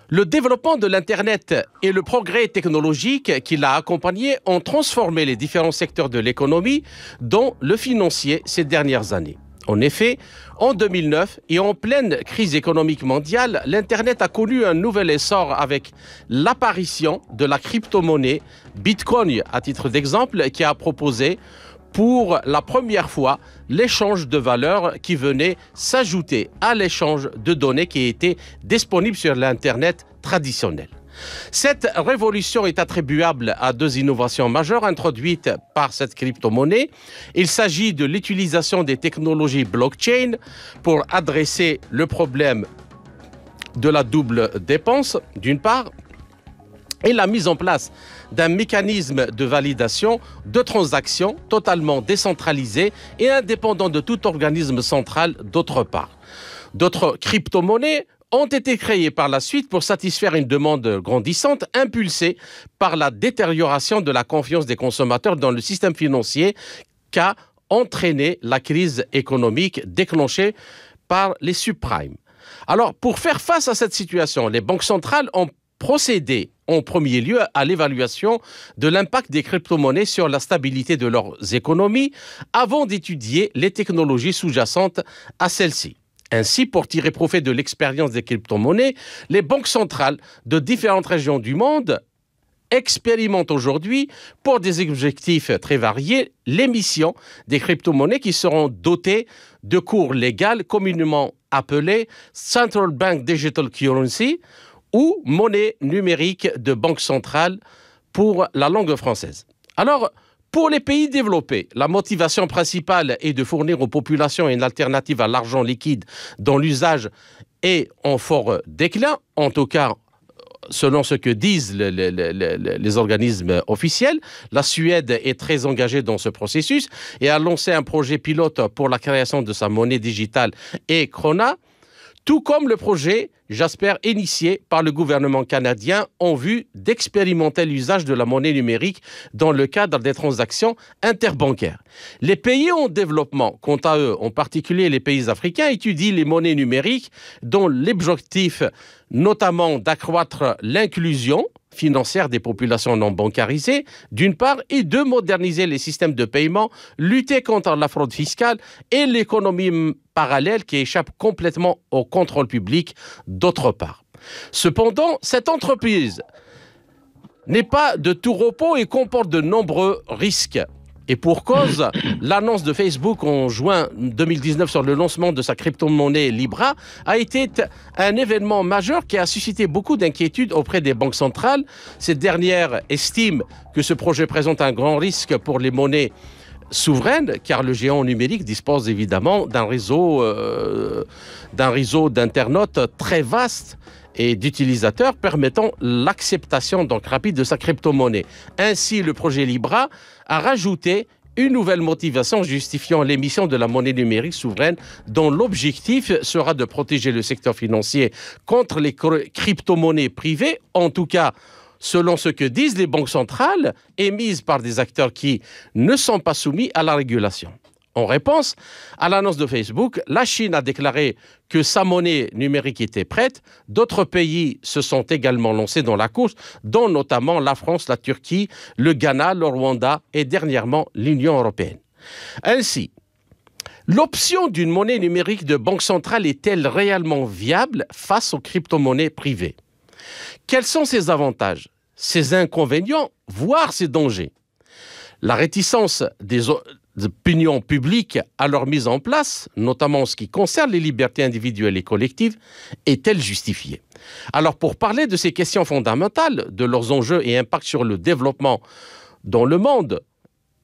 Le développement de l'Internet et le progrès technologique qui l'a accompagné ont transformé les différents secteurs de l'économie, dont le financier ces dernières années. En effet, en 2009 et en pleine crise économique mondiale, l'Internet a connu un nouvel essor avec l'apparition de la crypto-monnaie Bitcoin, à titre d'exemple, qui a proposé pour la première fois l'échange de valeurs qui venait s'ajouter à l'échange de données qui était disponible sur l'Internet traditionnel. Cette révolution est attribuable à deux innovations majeures introduites par cette crypto-monnaie. Il s'agit de l'utilisation des technologies blockchain pour adresser le problème de la double dépense, d'une part, et la mise en place d'un mécanisme de validation de transactions totalement décentralisé et indépendant de tout organisme central, d'autre part. D'autres crypto-monnaies ont été créées par la suite pour satisfaire une demande grandissante impulsée par la détérioration de la confiance des consommateurs dans le système financier qu'a entraîné la crise économique déclenchée par les subprimes. Alors, pour faire face à cette situation, les banques centrales ont procédé en premier lieu à l'évaluation de l'impact des crypto-monnaies sur la stabilité de leurs économies avant d'étudier les technologies sous-jacentes à celles-ci. Ainsi, pour tirer profit de l'expérience des crypto-monnaies, les banques centrales de différentes régions du monde expérimentent aujourd'hui, pour des objectifs très variés, l'émission des crypto-monnaies qui seront dotées de cours légaux communément appelés Central Bank Digital Currency ou monnaie numérique de banque centrale pour la langue française. Alors, pour les pays développés, la motivation principale est de fournir aux populations une alternative à l'argent liquide dont l'usage est en fort déclin, en tout cas selon ce que disent les organismes officiels. La Suède est très engagée dans ce processus et a lancé un projet pilote pour la création de sa monnaie digitale e-Krona, tout comme le projet Jasper initié par le gouvernement canadien en vue d'expérimenter l'usage de la monnaie numérique dans le cadre des transactions interbancaires. Les pays en développement, quant à eux, en particulier les pays africains, étudient les monnaies numériques dont l'objectif notamment d'accroître l'inclusion financière des populations non bancarisées, d'une part, et de moderniser les systèmes de paiement, lutter contre la fraude fiscale et l'économie parallèle qui échappe complètement au contrôle public, d'autre part. Cependant, cette entreprise n'est pas de tout repos et comporte de nombreux risques. Et pour cause, l'annonce de Facebook en juin 2019 sur le lancement de sa crypto-monnaie Libra a été un événement majeur qui a suscité beaucoup d'inquiétudes auprès des banques centrales. Ces dernières estiment que ce projet présente un grand risque pour les monnaies souveraines, car le géant numérique dispose évidemment d'un réseau d'internautes très vaste et d'utilisateurs permettant l'acceptation donc rapide de sa crypto-monnaie. Ainsi, le projet Libra a rajouté une nouvelle motivation justifiant l'émission de la monnaie numérique souveraine dont l'objectif sera de protéger le secteur financier contre les crypto-monnaies privées, en tout cas selon ce que disent les banques centrales, émises par des acteurs qui ne sont pas soumis à la régulation. En réponse à l'annonce de Facebook, la Chine a déclaré que sa monnaie numérique était prête. D'autres pays se sont également lancés dans la course, dont notamment la France, la Turquie, le Ghana, le Rwanda et dernièrement l'Union européenne. Ainsi, l'option d'une monnaie numérique de banque centrale est-elle réellement viable face aux crypto-monnaies privées ? Quels sont ses avantages, ses inconvénients, voire ses dangers ? La réticence des opinions publiques à leur mise en place, notamment en ce qui concerne les libertés individuelles et collectives, est-elle justifiée ? Alors, pour parler de ces questions fondamentales, de leurs enjeux et impacts sur le développement dans le monde,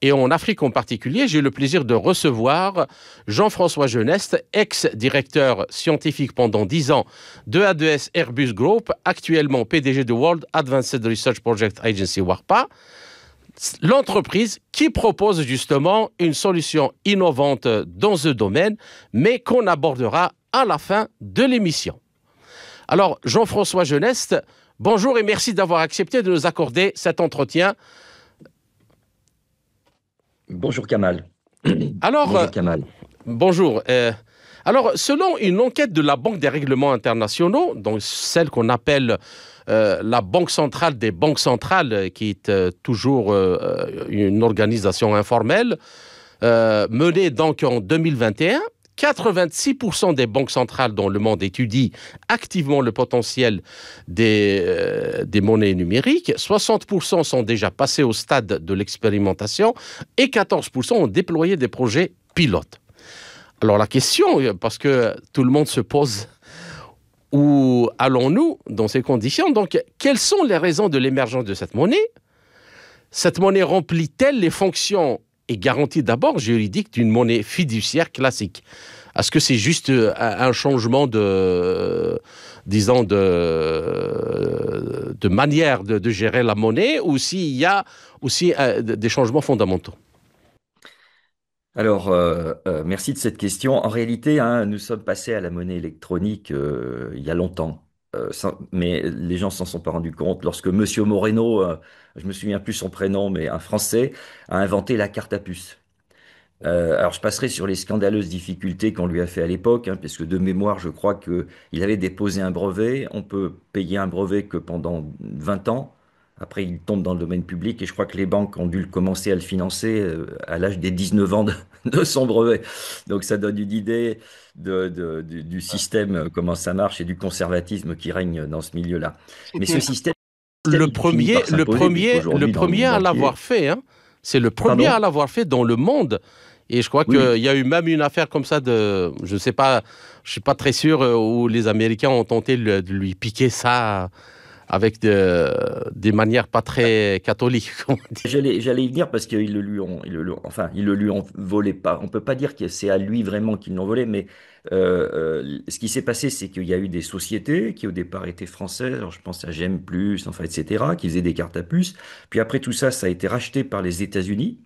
et en Afrique en particulier, j'ai le plaisir de recevoir Jean-François Geneste, ex-directeur scientifique pendant 10 ans de A2S Airbus Group, actuellement PDG de World Advanced Research Project Agency, WARPA, l'entreprise qui propose justement une solution innovante dans ce domaine, mais qu'on abordera à la fin de l'émission. Alors, Jean-François Geneste, bonjour et merci d'avoir accepté de nous accorder cet entretien. Bonjour Kamal. Alors, bonjour Kamal. Bonjour. Alors, selon une enquête de la Banque des règlements internationaux, donc celle qu'on appelle la Banque centrale des banques centrales, qui est toujours une organisation informelle, menée donc en 2021, 86% des banques centrales dans le monde étudient activement le potentiel des monnaies numériques, 60% sont déjà passés au stade de l'expérimentation et 14% ont déployé des projets pilotes. Alors la question, parce que tout le monde se pose, où allons-nous dans ces conditions? Donc, quelles sont les raisons de l'émergence de cette monnaie? Cette monnaie remplit-elle les fonctions et garanties d'abord juridiques d'une monnaie fiduciaire classique? Est-ce que c'est juste un changement disons, de manière de gérer la monnaie, ou s'il y a aussi des changements fondamentaux? Alors, merci de cette question. En réalité, hein, nous sommes passés à la monnaie électronique il y a longtemps. Mais les gens s'en sont pas rendus compte. Lorsque Monsieur Moreno, je me souviens plus son prénom, mais un Français, a inventé la carte à puce. Alors, je passerai sur les scandaleuses difficultés qu'on lui a fait à l'époque, hein, parce que de mémoire, je crois que il avait déposé un brevet. On peut payer un brevet que pendant 20 ans. Après, il tombe dans le domaine public et je crois que les banques ont dû commencer à le financer à l'âge des 19 ans de son brevet. Donc, ça donne une idée du système, comment ça marche et du conservatisme qui règne dans ce milieu-là. Mais ce C'était système, le il finit premier, par s'imposer, le puisqu'aujourd'hui, dans le premier monde à entier. l'avoir fait, hein. C'est le premier à Pardon? l'avoir fait dans le monde. Et je crois Oui, qu'il oui. y a eu même une affaire comme ça je ne sais pas, je suis pas très sûr, où les Américains ont tenté de lui piquer ça avec des manières pas très catholiques, comme on dit. J'allais y venir parce qu'ils enfin, ils le lui ont volé pas. On peut pas dire que c'est à lui vraiment qu'ils l'ont volé, mais ce qui s'est passé, c'est qu'il y a eu des sociétés qui au départ étaient françaises. Alors je pense à GEM+, enfin, etc., qui faisaient des cartes à puce. Puis après tout ça, ça a été racheté par les États-Unis.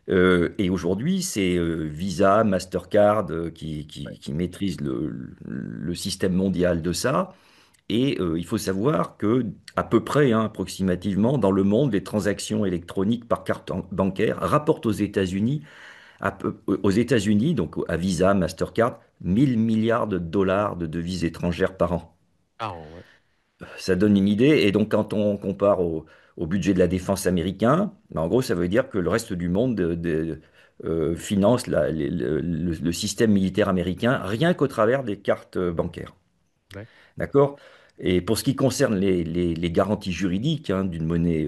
Et aujourd'hui, c'est Visa, Mastercard qui maîtrisent le système mondial de ça. Et il faut savoir que à peu près, hein, approximativement, dans le monde, les transactions électroniques par carte bancaire rapportent aux États-Unis, donc à Visa, Mastercard, 1000 milliards de dollars de devises étrangères par an. Ah ouais. Ça donne une idée. Et donc, quand on compare au budget de la défense américain, ben, en gros, ça veut dire que le reste du monde finance le système militaire américain rien qu'au travers des cartes bancaires. Ouais. D'accord? Et pour ce qui concerne les garanties juridiques, hein, d'une monnaie,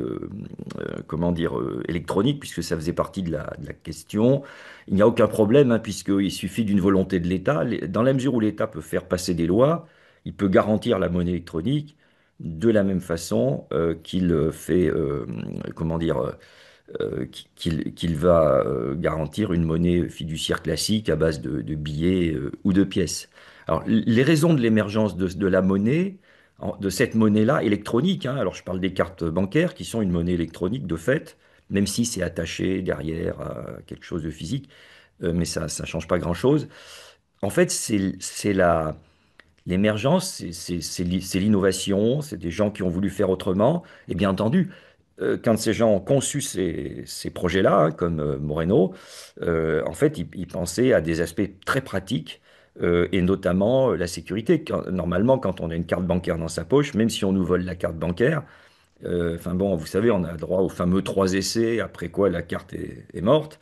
comment dire, électronique, puisque ça faisait partie de la question, il n'y a aucun problème, hein, puisqu'il suffit d'une volonté de l'État. Dans la mesure où l'État peut faire passer des lois, il peut garantir la monnaie électronique de la même façon qu'il fait, comment dire, qu'il va garantir une monnaie fiduciaire classique à base de billets ou de pièces. Alors, les raisons de l'émergence de la monnaie, de cette monnaie-là électronique, hein, alors je parle des cartes bancaires qui sont une monnaie électronique de fait, même si c'est attaché derrière à quelque chose de physique, mais ça ne change pas grand-chose. En fait, l'émergence, c'est l'innovation, c'est des gens qui ont voulu faire autrement. Et bien entendu, quand ces gens ont conçu ces projets-là, hein, comme Moreno, en fait, ils pensaient à des aspects très pratiques, et notamment la sécurité. Normalement, quand on a une carte bancaire dans sa poche, même si on nous vole la carte bancaire, enfin bon, vous savez, on a droit aux fameux 3 essais, après quoi la carte est morte.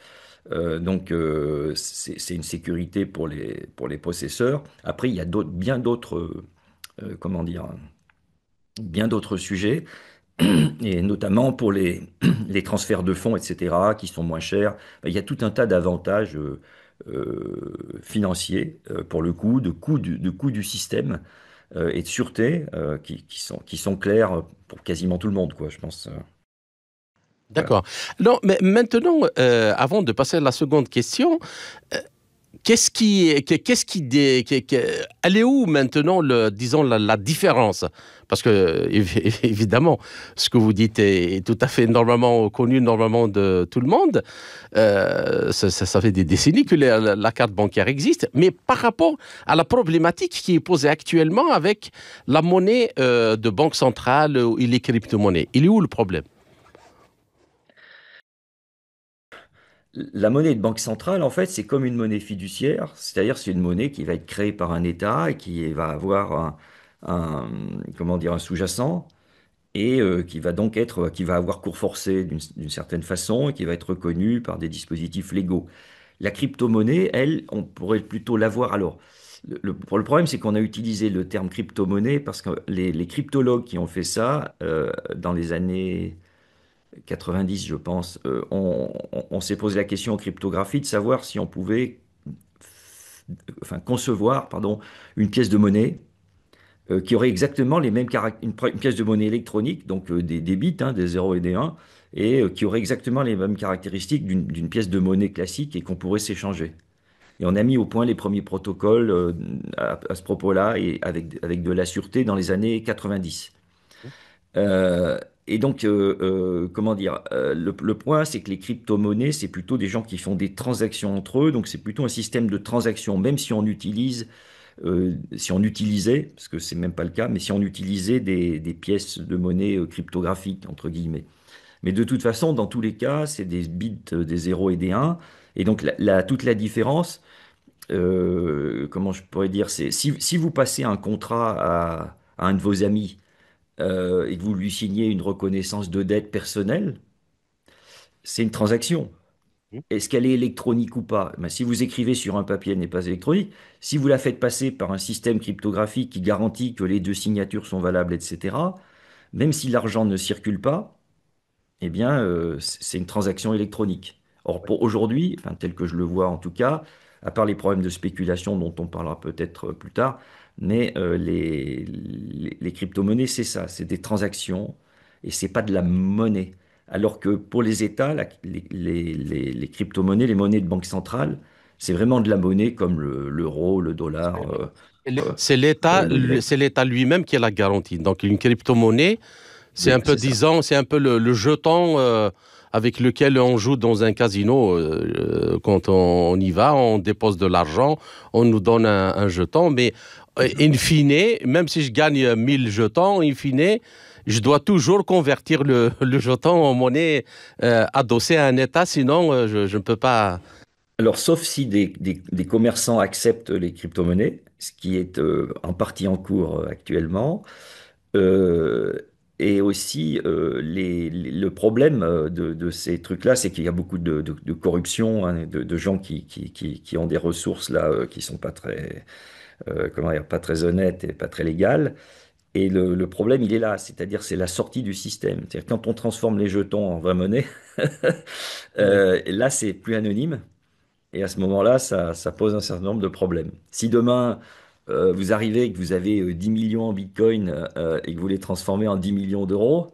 Donc, c'est une sécurité pour les possesseurs. Après, il y a bien d'autres, comment dire, bien d'autres sujets, et notamment pour les transferts de fonds, etc., qui sont moins chers. Il y a tout un tas d'avantages financiers, pour le coup, de coût du système et de sûreté qui sont clairs pour quasiment tout le monde, quoi, je pense. Voilà. D'accord. Non, mais maintenant, avant de passer à la seconde question, elle est où maintenant, disons, la différence? Parce que, évidemment, ce que vous dites est tout à fait normalement connu, normalement de tout le monde. Ça fait des décennies que la carte bancaire existe. Mais par rapport à la problématique qui est posée actuellement avec la monnaie de banque centrale et les crypto-monnaies, il est où le problème? La monnaie de banque centrale, en fait, c'est comme une monnaie fiduciaire, c'est-à-dire c'est une monnaie qui va être créée par un État et qui va avoir un- comment dire, un sous-jacent et qui va avoir cours forcé d'une certaine façon et qui va être reconnue par des dispositifs légaux. La crypto-monnaie, elle, on pourrait plutôt l'avoir. Alors, le problème, c'est qu'on a utilisé le terme crypto-monnaie parce que les cryptologues qui ont fait ça dans les années 90, je pense, on s'est posé la question en cryptographie de savoir si on pouvait concevoir, pardon, une pièce de monnaie qui aurait exactement les mêmes caractéristiques, une pièce de monnaie électronique, donc des bits, hein, des 0 et des 1, et qui aurait exactement les mêmes caractéristiques d'une pièce de monnaie classique et qu'on pourrait s'échanger. Et on a mis au point les premiers protocoles à ce propos-là, et avec de la sûreté dans les années 90. Euh, et donc, comment dire, le point, c'est que les crypto-monnaies, c'est plutôt des gens qui font des transactions entre eux, donc c'est plutôt un système de transaction, même si on utilisait, parce que c'est même pas le cas, mais si on utilisait des pièces de monnaie cryptographiques, entre guillemets. Mais de toute façon, dans tous les cas, c'est des bits, des 0 et des 1. Et donc, toute la différence, comment je pourrais dire, c'est si vous passez un contrat à un de vos amis et que vous lui signez une reconnaissance de dette personnelle, c'est une transaction. Est-ce qu'elle est électronique ou pas? Ben, si vous écrivez sur un papier, elle n'est pas électronique. Si vous la faites passer par un système cryptographique qui garantit que les deux signatures sont valables, etc., même si l'argent ne circule pas, eh bien, c'est une transaction électronique. Or, pour aujourd'hui, enfin, tel que je le vois en tout cas, à part les problèmes de spéculation dont on parlera peut-être plus tard, mais les crypto-monnaies, c'est ça, c'est des transactions et c'est pas de la monnaie. Alors que pour les États, les crypto-monnaies, les monnaies de banque centrale, c'est vraiment de la monnaie comme l'euro, le dollar, C'est l'État lui-même qui a la garantie. Donc, une crypto-monnaie, c'est un oui, peu, c'est ça. disons, c'est un peu le jeton avec lequel on joue dans un casino. Quand on y va, on dépose de l'argent, on nous donne un jeton, mais in fine, même si je gagne 1000 jetons, in fine, je dois toujours convertir le jeton en monnaie adossée à un État, sinon je ne peux pas. Alors, sauf si des commerçants acceptent les crypto-monnaies, ce qui est en partie en cours actuellement, euh, et aussi le problème de ces trucs-là, c'est qu'il y a beaucoup de corruption, hein, de gens qui ont des ressources là qui sont pas très, comment dire, pas très honnêtes et pas très légales. Et le problème, il est là, c'est-à-dire c'est la sortie du système. C'est-à-dire quand on transforme les jetons en vraie monnaie, Oui. là c'est plus anonyme. Et à ce moment-là, ça pose un certain nombre de problèmes. Si demain, vous arrivez et que vous avez 10 millions en Bitcoin et que vous les transformez en 10 millions d'euros,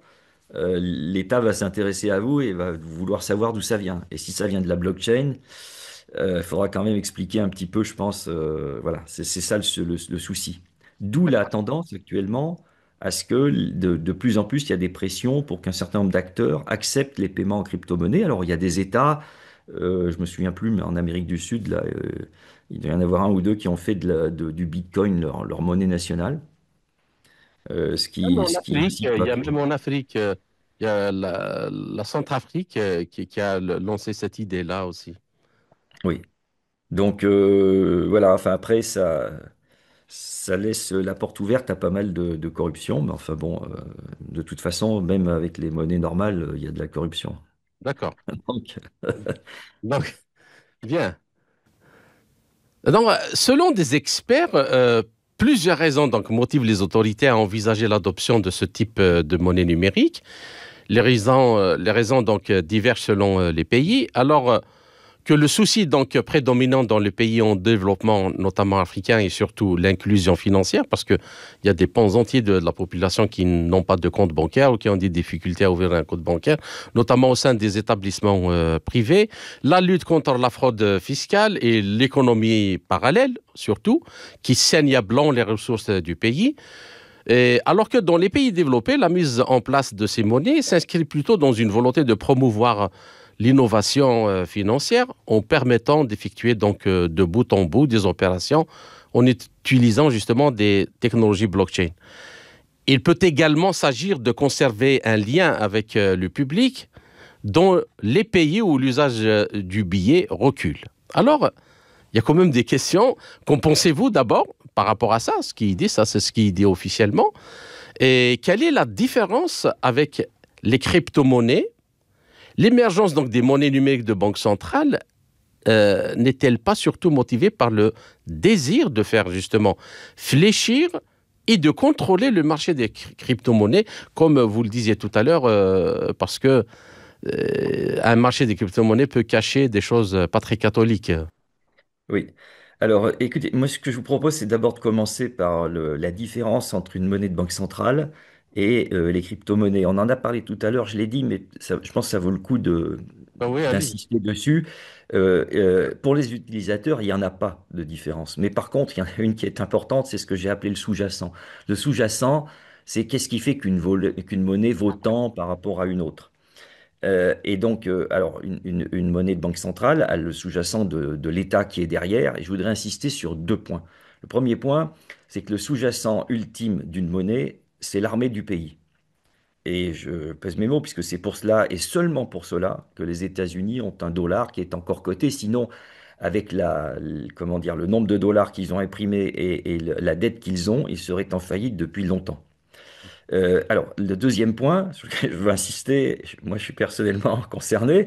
l'État va s'intéresser à vous et va vouloir savoir d'où ça vient. Et si ça vient de la blockchain, il faudra quand même expliquer un petit peu, je pense. Voilà, c'est ça le souci. D'où la tendance actuellement à ce que de plus en plus, il y a des pressions pour qu'un certain nombre d'acteurs acceptent les paiements en crypto-monnaie. Alors, il y a des États, je me souviens plus, mais en Amérique du Sud, là, il doit y en avoir un ou deux qui ont fait du Bitcoin leur monnaie nationale, Même en ce qui Afrique, incite il pas y a trop. même en Afrique, il y a la Centrafrique qui a lancé cette idée-là aussi. Oui. Donc, voilà, enfin, après, ça laisse la porte ouverte à pas mal de corruption, mais enfin bon, de toute façon, même avec les monnaies normales, il y a de la corruption. D'accord. Donc, Donc, bien. Donc, selon des experts, plusieurs raisons donc, motivent les autorités à envisager l'adoption de ce type de monnaie numérique. Les raisons donc, divergent selon les pays. Alors, que le souci donc prédominant dans les pays en développement, notamment africains, et surtout l'inclusion financière, parce qu'il y a des pans entiers de la population qui n'ont pas de compte bancaire ou qui ont des difficultés à ouvrir un compte bancaire, notamment au sein des établissements privés, la lutte contre la fraude fiscale et l'économie parallèle, surtout, qui saigne à blanc les ressources du pays. Et alors que dans les pays développés, la mise en place de ces monnaies s'inscrit plutôt dans une volonté de promouvoir l'innovation financière en permettant d'effectuer donc de bout en bout des opérations en utilisant justement des technologies blockchain. Il peut également s'agir de conserver un lien avec le public dans les pays où l'usage du billet recule. Alors, il y a quand même des questions. Qu'en pensez-vous d'abord par rapport à ça? Ce qu'il dit, ça c'est ce qu'il dit officiellement. Et quelle est la différence avec les crypto-monnaies? L'émergence donc des monnaies numériques de banque centrale n'est-elle pas surtout motivée par le désir de faire justement fléchir et de contrôler le marché des crypto-monnaies, comme vous le disiez tout à l'heure, parce que un marché des crypto-monnaies peut cacher des choses pas très catholiques. Oui. Alors, écoutez, moi, ce que je vous propose, c'est d'abord de commencer par la différence entre une monnaie de banque centrale et les crypto-monnaies. On en a parlé tout à l'heure, je l'ai dit, mais je pense que ça vaut le coup Ah oui, allez. d'insister dessus. Pour les utilisateurs, il n'y en a pas de différence. Mais par contre, il y en a une qui est importante, c'est ce que j'ai appelé le sous-jacent. Le sous-jacent, c'est qu'est-ce qui fait qu'une monnaie vaut tant par rapport à une autre. Et donc, alors, une monnaie de banque centrale a le sous-jacent de l'État qui est derrière, et je voudrais insister sur deux points. Le premier point, c'est que le sous-jacent ultime d'une monnaie, c'est l'armée du pays. Et je pèse mes mots, puisque c'est pour cela, et seulement pour cela, que les États-Unis ont un dollar qui est encore coté. Sinon, avec comment dire, le nombre de dollars qu'ils ont imprimés et la dette qu'ils ont, ils seraient en faillite depuis longtemps. Alors, le deuxième point sur lequel je veux insister, moi je suis personnellement concerné,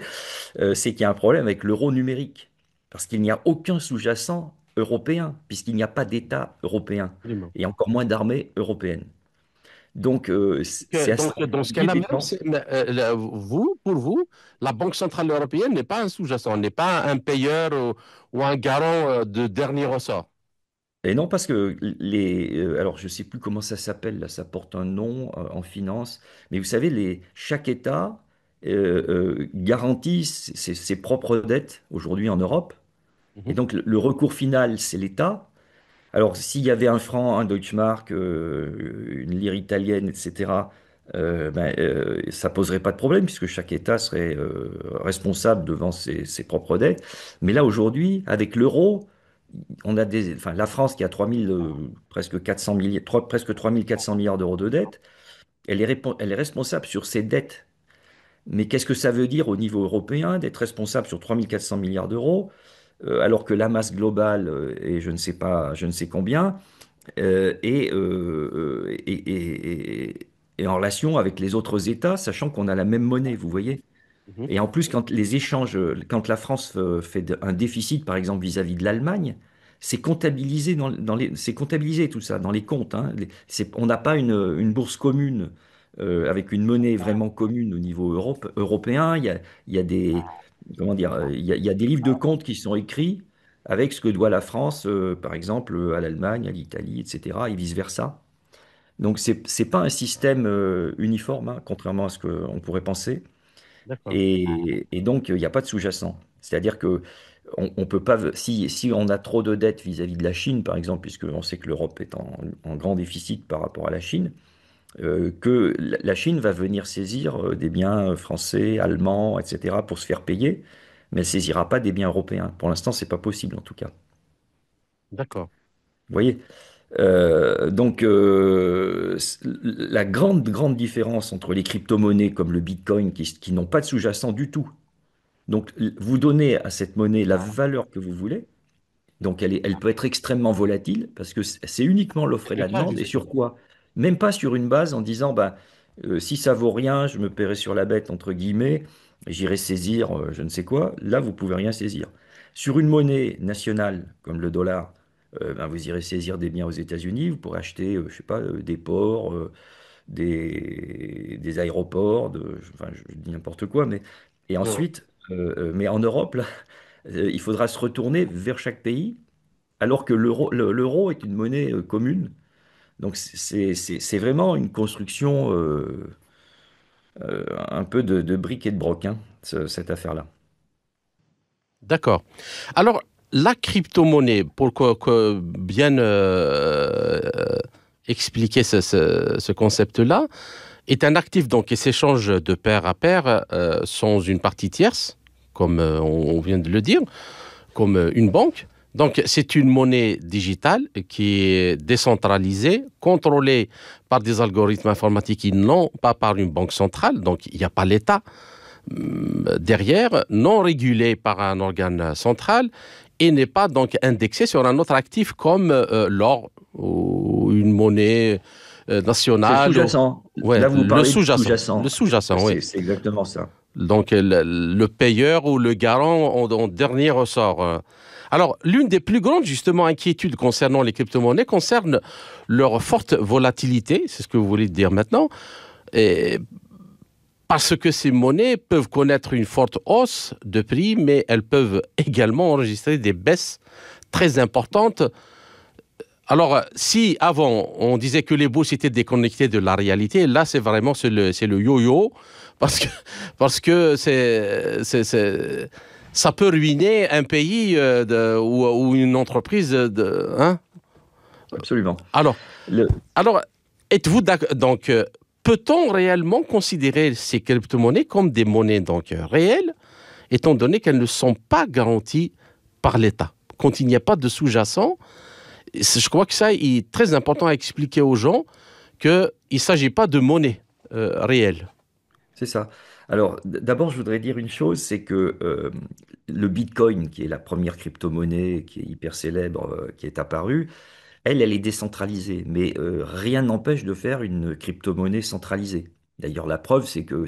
c'est qu'il y a un problème avec l'euro numérique. Parce qu'il n'y a aucun sous-jacent européen, puisqu'il n'y a pas d'État européen, Absolument. et encore moins d'armée européenne. Donc, c'est assez Donc, dans ce cas-là, même, inquiétant. pour vous, la Banque Centrale Européenne n'est pas un sous-jacent, n'est pas un payeur ou un garant de dernier ressort. Et non, parce que alors je ne sais plus comment ça s'appelle, là, ça porte un nom en finance, mais vous savez, chaque État garantit ses propres dettes aujourd'hui en Europe. Et Mhm. donc, le recours final, c'est l'État. Alors, s'il y avait un franc, un Deutschmark, une lire italienne, etc., ça poserait pas de problème puisque chaque État serait responsable devant ses propres dettes. Mais là, aujourd'hui, avec l'euro, enfin, la France qui a 3000, presque 400 milliards, presque 3400 milliards d'euros de dettes, elle est responsable sur ses dettes. Mais qu'est-ce que ça veut dire au niveau européen d'être responsable sur 3400 milliards d'euros, alors que la masse globale est je ne sais pas, je ne sais combien, et en relation avec les autres États, sachant qu'on a la même monnaie, vous voyez? Mhm. Et en plus, quand les échanges, quand la France fait un déficit, par exemple, vis-à-vis de l'Allemagne, c'est comptabilisé c'est comptabilisé tout ça dans les comptes, hein. On n'a pas une bourse commune avec une monnaie vraiment commune au niveau européen. Il y a des, comment dire, il y a des livres de comptes qui sont écrits avec ce que doit la France, par exemple, à l'Allemagne, à l'Italie, etc., et vice-versa. Donc, c'est pas un système uniforme, hein, contrairement à ce qu'on pourrait penser. D'accord. Et donc, il n'y a pas de sous-jacent. C'est-à-dire que on peut pas, si on a trop de dettes vis-à-vis de la Chine, par exemple, puisque on sait que l'Europe est en grand déficit par rapport à la Chine, que la Chine va venir saisir des biens français, allemands, etc., pour se faire payer, mais elle ne saisira pas des biens européens. Pour l'instant, c'est pas possible, en tout cas. D'accord. Vous voyez? Donc, la grande différence entre les crypto-monnaies comme le Bitcoin, qui n'ont pas de sous-jacent du tout. Donc, vous donnez à cette monnaie la valeur que vous voulez. Donc, elle peut être extrêmement volatile parce que c'est uniquement l'offre et Et la pas demande. Et sur justement. quoi? Même pas sur une base en disant, bah, si ça vaut rien, je me paierai sur la bête, entre guillemets, j'irai saisir je ne sais quoi. Là, vous pouvez rien saisir. Sur une monnaie nationale comme le dollar, ben, vous irez saisir des biens aux États-Unis. Vous pourrez acheter, je sais pas, des ports, des aéroports, enfin, je dis n'importe quoi. Et Ouais. ensuite, mais en Europe, là, il faudra se retourner vers chaque pays alors que l'euro est une monnaie commune. Donc c'est vraiment une construction un peu de briques et de broc, hein, cette affaire-là. D'accord. Alors, la crypto-monnaie, pour bien expliquer ce concept-là, est un actif donc, qui s'échange de pair à pair sans une partie tierce, comme on vient de le dire, comme une banque. Donc, c'est une monnaie digitale qui est décentralisée, contrôlée par des algorithmes informatiques et non pas par une banque centrale. Donc, il n'y a pas l'État derrière, non régulé par un organe central et n'est pas donc indexé sur un autre actif comme l'or ou une monnaie C'est le nationale. sous-jacent. Ouais, Là, vous le parlez du sous-jacent. Le sous-jacent. sous-jacent, oui. C'est exactement ça. Donc, le payeur ou le garant en dernier ressort. Alors, l'une des plus grandes, justement, inquiétudes concernant les crypto-monnaies concerne leur forte volatilité, c'est ce que vous voulez dire maintenant, et parce que ces monnaies peuvent connaître une forte hausse de prix, mais elles peuvent également enregistrer des baisses très importantes. Alors, si avant, on disait que les bourses étaient déconnectées de la réalité, là, c'est le yo-yo, parce que, parce que ça peut ruiner un pays ou une entreprise. Hein. Absolument. Alors, Le, alors, êtes-vous d'accord? Donc, peut-on réellement considérer ces crypto-monnaies comme des monnaies donc, réelles, étant donné qu'elles ne sont pas garanties par l'État? Quand il n'y a pas de sous-jacent, je crois que ça est très important à expliquer aux gens qu'il ne s'agit pas de monnaie réelle. c'est ça. Alors, d'abord, je voudrais dire une chose, c'est que le Bitcoin, qui est la première crypto-monnaie qui est hyper célèbre, qui est apparue, elle est décentralisée, mais rien n'empêche de faire une crypto-monnaie centralisée. D'ailleurs, la preuve, c'est que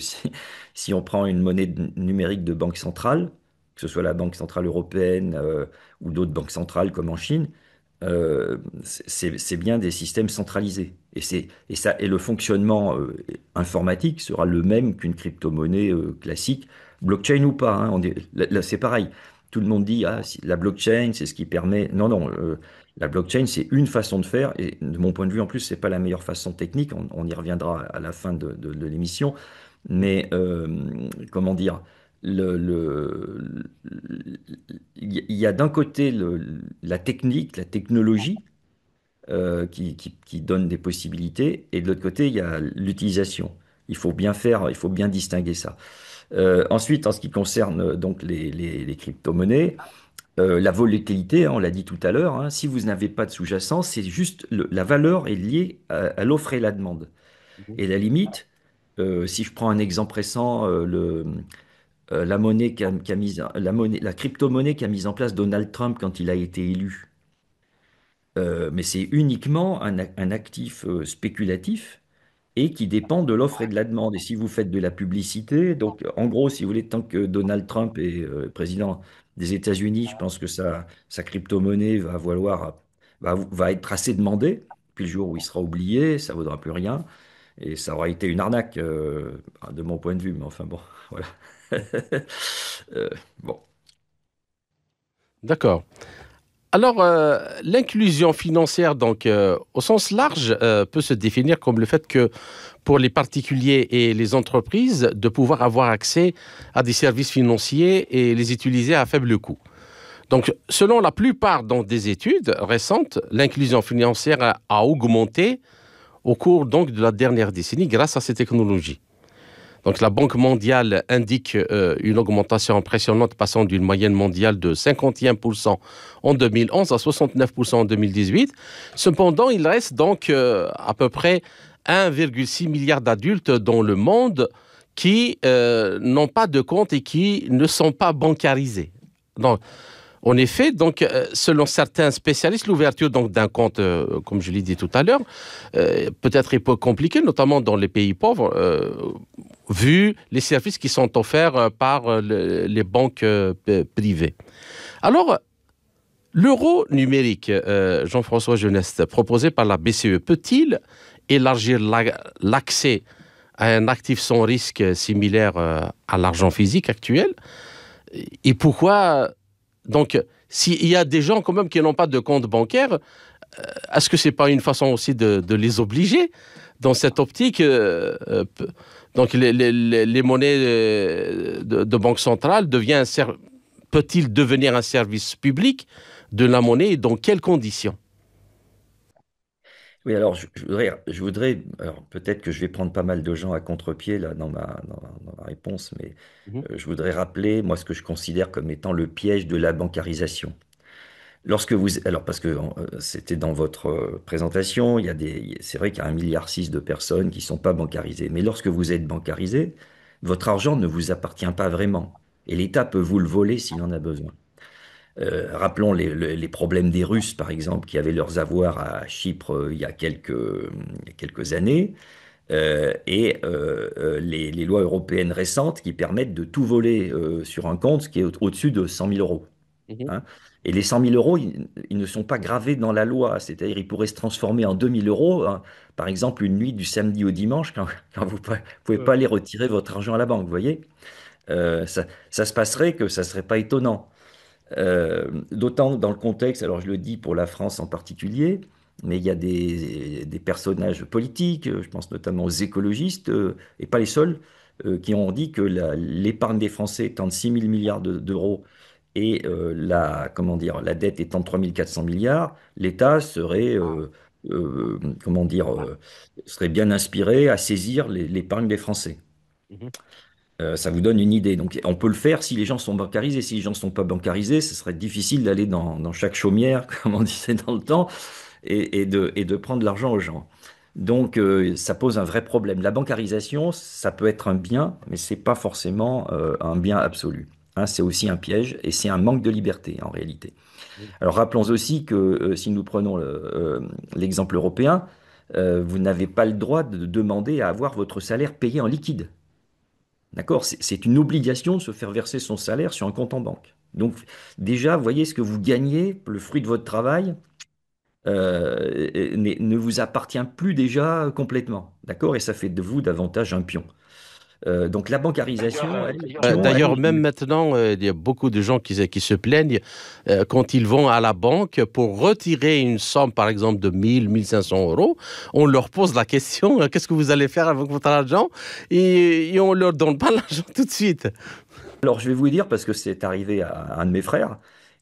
si on prend une monnaie numérique de banque centrale, que ce soit la Banque centrale européenne ou d'autres banques centrales comme en Chine, c'est bien des systèmes centralisés. Et le fonctionnement informatique sera le même qu'une crypto-monnaie classique, blockchain ou pas, hein. Là, c'est pareil. Tout le monde dit, ah, la blockchain, c'est ce qui permet. Non, non, la blockchain, c'est une façon de faire. Et de mon point de vue, en plus, c'est pas la meilleure façon technique. On y reviendra à la fin de l'émission. Mais comment dire, il y a d'un côté la technique, la technologie qui donne des possibilités, et de l'autre côté, il y a l'utilisation. Il faut bien faire, il faut bien distinguer ça. Ensuite, en ce qui concerne donc les crypto-monnaies, la volatilité, hein, on l'a dit tout à l'heure, hein, si vous n'avez pas de sous-jacent, c'est juste la valeur est liée à l'offre et la demande. Mhm. Et la limite, si je prends un exemple récent, la monnaie qu'a mise, la crypto-monnaie qu'a mise en place Donald Trump quand il a été élu. Mais c'est uniquement un actif spéculatif et qui dépend de l'offre et de la demande. Et si vous faites de la publicité, donc en gros, si vous voulez, tant que Donald Trump est président des États-Unis, je pense que sa crypto-monnaie va être assez demandée. Puis le jour où il sera oublié, ça ne vaudra plus rien. Et ça aura été une arnaque, de mon point de vue. Mais enfin bon, voilà. Euh, bon. D'accord. Alors, l'inclusion financière, donc, au sens large, peut se définir comme le fait que pour les particuliers et les entreprises, de pouvoir avoir accès à des services financiers et les utiliser à faible coût. Donc, selon la plupart donc, des études récentes, l'inclusion financière a augmenté au cours donc, de la dernière décennie grâce à ces technologies. Donc, la Banque mondiale indique une augmentation impressionnante passant d'une moyenne mondiale de 51% en 2011 à 69% en 2018. Cependant, il reste donc à peu près 1,6 milliard d'adultes dans le monde qui n'ont pas de compte et qui ne sont pas bancarisés. Donc, en effet, donc, selon certains spécialistes, l'ouverture donc, d'un compte, comme je l'ai dit tout à l'heure, peut-être un peu compliquée, notamment dans les pays pauvres, vu les services qui sont offerts par les banques privées. Alors, l'euro numérique, Jean-François Geneste, proposé par la BCE, peut-il élargir l'accès à un actif sans risque similaire à l'argent physique actuel? Et pourquoi, donc, s'il y a des gens quand même qui n'ont pas de compte bancaire, est-ce que ce n'est pas une façon aussi de les obliger dans cette optique donc les monnaies de banque centrale peut-il devenir un service public de la monnaie et dans quelles conditions? Oui, alors alors peut-être que je vais prendre pas mal de gens à contre-pied là dans ma réponse, mais Mhm, je voudrais rappeler moi ce que je considère comme étant le piège de la bancarisation. Alors parce que c'était dans votre présentation, c'est vrai qu'il y a 1,6 milliard de personnes qui sont pas bancarisées, mais lorsque vous êtes bancarisé, Votre argent ne vous appartient pas vraiment. Et l'État peut vous le voler s'il en a besoin. Rappelons les problèmes des Russes, par exemple, qui avaient leurs avoirs à Chypre il y a quelques années, les lois européennes récentes qui permettent de tout voler sur un compte qui est au-dessus de 100 000 euros. Mhm. Hein. Et les 100 000 euros, ils ne sont pas gravés dans la loi, c'est-à-dire ils pourraient se transformer en 2 000 euros, hein. Par exemple, une nuit du samedi au dimanche, quand vous ne pouvez pas Ouais. aller retirer votre argent à la banque, vous voyez. Ça se passerait que ça ne serait pas étonnant. D'autant dans le contexte, alors je le dis pour la France en particulier, mais il y a des personnages politiques, je pense notamment aux écologistes, et pas les seuls, qui ont dit que l'épargne des Français étant de 6 000 milliards d'euros et comment dire, la dette étant de 3 400 milliards, l'État serait, comment dire, serait bien inspiré à saisir l'épargne des Français. Mhm. Ça vous donne une idée. Donc, on peut le faire si les gens sont bancarisés. Si les gens ne sont pas bancarisés, ce serait difficile d'aller dans chaque chaumière, comme on disait dans le temps, et de prendre l'argent aux gens. Donc, ça pose un vrai problème. La bancarisation, ça peut être un bien, mais c'est pas forcément un bien absolu. Hein, c'est aussi un piège et c'est un manque de liberté en réalité. Alors, rappelons aussi que si nous prenons l'exemple européen, vous n'avez pas le droit de demander à avoir votre salaire payé en liquide. D'accord? C'est une obligation de se faire verser son salaire sur un compte en banque. Donc, déjà, voyez ce que vous gagnez, le fruit de votre travail, ne vous appartient plus déjà complètement. D'accord? Et ça fait de vous davantage un pion. Donc, la bancarisation, elle, les pions, D'ailleurs, elle, même maintenant, il y a beaucoup de gens qui se plaignent quand ils vont à la banque pour retirer une somme, par exemple, de 1 500 euros. On leur pose la question, qu'est-ce que vous allez faire avec votre argent? Et on ne leur donne pas l'argent tout de suite. alors, je vais vous dire, parce que c'est arrivé à un de mes frères,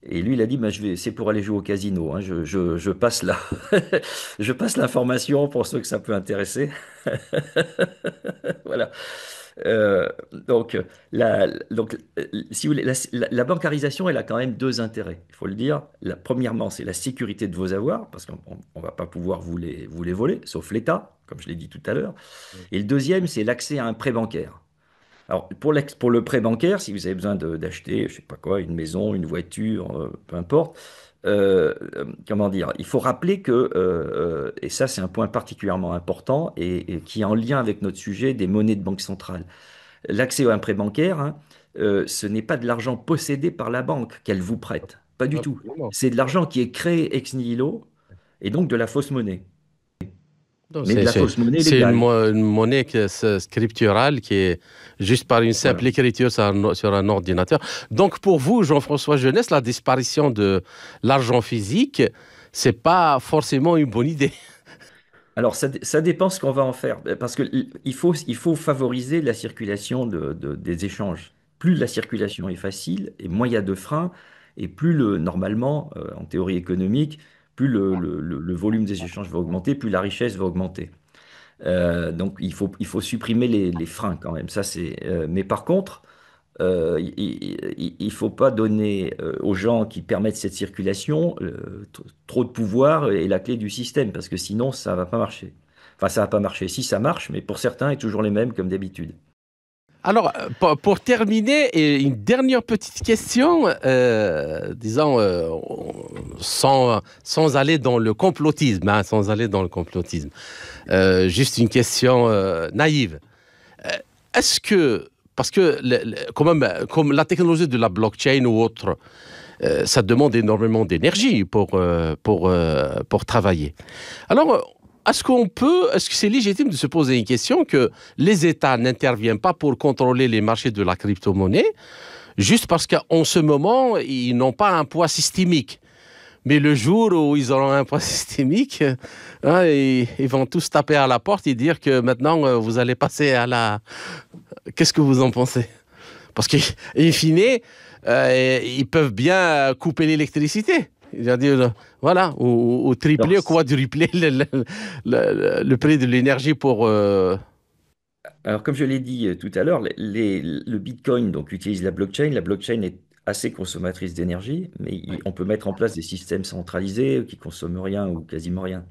et lui, il a dit, bah, c'est pour aller jouer au casino, hein. Je passe là. Je passe l'information pour ceux que ça peut intéresser. Voilà. Donc, si vous voulez, la bancarisation, elle a quand même deux intérêts, il faut le dire. Premièrement, c'est la sécurité de vos avoirs, parce qu'on ne va pas pouvoir vous les voler, sauf l'État, comme je l'ai dit tout à l'heure. Et le deuxième, c'est l'accès à un prêt bancaire. Alors, pour le prêt bancaire, si vous avez besoin d'acheter, je sais pas quoi, une maison, une voiture, peu importe, comment dire, il faut rappeler que, et ça c'est un point particulièrement important et qui est en lien avec notre sujet des monnaies de banque centrale. L'accès à un prêt bancaire, hein, ce n'est pas de l'argent possédé par la banque qu'elle vous prête, pas du tout. Absolument. C'est de l'argent qui est créé ex nihilo et donc de la fausse monnaie, Non, mais de la fausse monnaie c'est légale. une monnaie scripturale qui est juste par une simple Voilà. écriture sur un ordinateur. Donc, pour vous, Jean-François Jeunesse, la disparition de l'argent physique, c'est pas forcément une bonne idée. Alors, ça dépend ce qu'on va en faire, parce que il faut favoriser la circulation des échanges. Plus la circulation est facile, et moins il y a de freins, et plus normalement, en théorie économique, plus le volume des échanges va augmenter, plus la richesse va augmenter. Donc, il faut supprimer les freins quand même. Mais par contre, il ne faut pas donner aux gens qui permettent cette circulation trop de pouvoir et la clé du système, parce que sinon, ça va pas marcher. Enfin, ça va pas marcher. Si ça marche, mais pour certains, est toujours les mêmes comme d'habitude. Alors, pour terminer, et une dernière petite question, disons, sans aller dans le complotisme, hein, sans aller dans le complotisme. Juste une question naïve. Est-ce que, parce que quand même, comme la technologie de la blockchain ou autre, ça demande énormément d'énergie pour travailler. Alors, est-ce que c'est légitime de se poser une question que les États n'interviennent pas pour contrôler les marchés de la crypto-monnaie, juste parce qu'en ce moment, ils n'ont pas un poids systémique. Mais le jour où ils auront un poids systémique, hein, ils vont tous taper à la porte et dire que maintenant, vous allez passer à la... Qu'est-ce que vous en pensez? Parce qu'in fine, ils peuvent bien couper l'électricité. C'est-à-dire, voilà, ou Alors, tripler ou quadrupler le prix de l'énergie pour... alors, comme je l'ai dit tout à l'heure, le Bitcoin donc, utilise la blockchain. La blockchain est assez consommatrice d'énergie, mais Ouais. on peut mettre en place des systèmes centralisés qui consomment rien ou quasiment rien.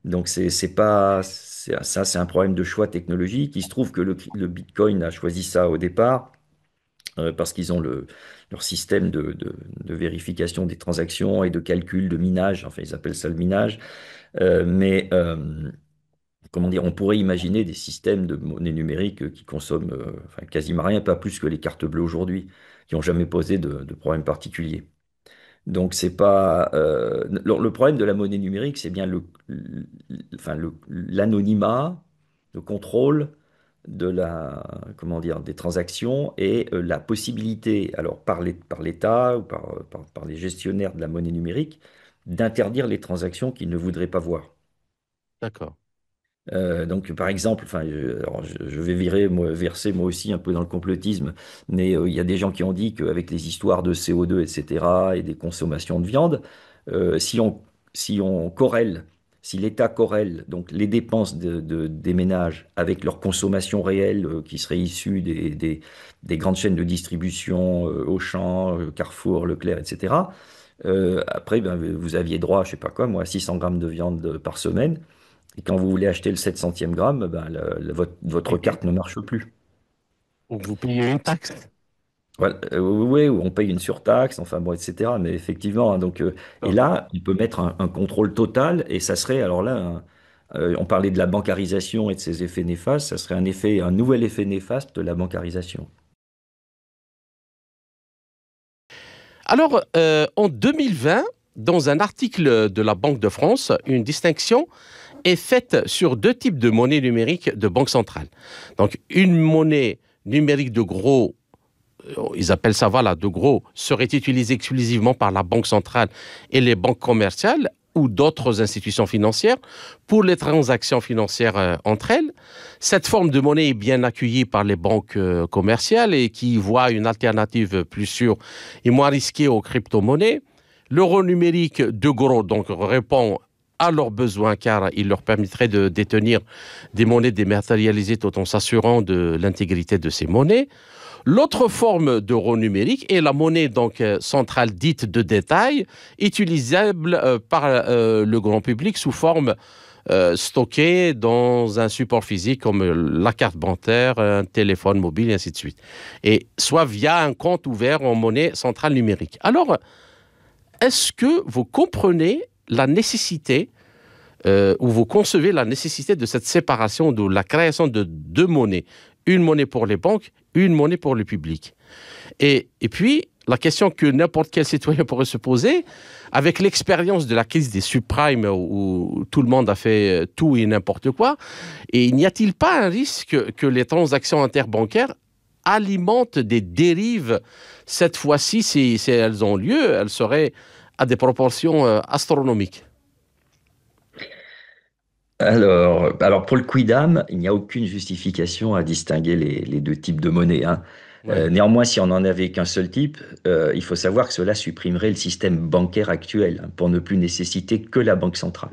Donc, c'est pas, ça, c'est un problème de choix technologique. Il se trouve que le Bitcoin a choisi ça au départ parce qu'ils ont leur système de vérification des transactions et de calcul de minage. Enfin, ils appellent ça le minage. Mais comment dire, on pourrait imaginer des systèmes de monnaie numérique qui consomment enfin, quasiment rien, pas plus que les cartes bleues aujourd'hui, qui n'ont jamais posé de problème particulier. Donc, c'est pas. Le problème de la monnaie numérique, c'est bien enfin, l'anonymat, le contrôle de comment dire, des transactions et la possibilité, alors par l'État ou par les gestionnaires de la monnaie numérique, d'interdire les transactions qu'ils ne voudraient pas voir. D'accord. Donc, par exemple, enfin, alors, je vais verser moi aussi un peu dans le complotisme, mais il y a des gens qui ont dit qu'avec les histoires de CO2, etc., et des consommations de viande, si on corrèle, si l'État corrèle donc les dépenses des ménages avec leur consommation réelle qui serait issue des grandes chaînes de distribution, Auchan, Carrefour, Leclerc, etc., après, ben, vous aviez droit, je sais pas quoi, moi, à 600 grammes de viande par semaine. Et quand vous voulez acheter le 700e gramme, ben, votre Mhm. carte ne marche plus. Donc, vous payez une taxe. Voilà. Oui, ou on paye une surtaxe, enfin bon, etc. Mais effectivement, hein, donc, et D'accord. là, on peut mettre un contrôle total, et ça serait, alors là, on parlait de la bancarisation et de ses effets néfastes, ça serait un nouvel effet néfaste de la bancarisation. Alors, en 2020, dans un article de la Banque de France, une distinction est faite sur deux types de monnaies numériques de banque centrale. Donc, une monnaie numérique de gros, ils appellent ça, voilà, de gros, serait utilisée exclusivement par la banque centrale et les banques commerciales ou d'autres institutions financières pour les transactions financières entre elles. Cette forme de monnaie est bien accueillie par les banques commerciales et qui voient une alternative plus sûre et moins risquée aux crypto-monnaies. L'euro numérique de gros donc répond à leurs besoins car il leur permettrait de détenir des monnaies dématérialisées tout en s'assurant de l'intégrité de ces monnaies. L'autre forme d'euro numérique est la monnaie donc centrale dite de détail, utilisable par le grand public sous forme stockée dans un support physique comme la carte bancaire, un téléphone mobile et ainsi de suite. Et soit via un compte ouvert en monnaie centrale numérique. Alors, est-ce que vous comprenez la nécessité où vous concevez la nécessité de cette séparation, de la création de deux monnaies, une monnaie pour les banques, une monnaie pour le public. Et puis, la question que n'importe quel citoyen pourrait se poser, avec l'expérience de la crise des subprimes où tout le monde a fait tout et n'importe quoi, et n'y a-t-il pas un risque que les transactions interbancaires alimentent des dérives? Cette fois-ci, si elles ont lieu, elles seraient à des proportions astronomiques. Alors pour le quidam, il n'y a aucune justification à distinguer les deux types de monnaie, hein. Oui. Néanmoins, si on n'en avait qu'un seul type, il faut savoir que cela supprimerait le système bancaire actuel, hein, pour ne plus nécessiter que la banque centrale.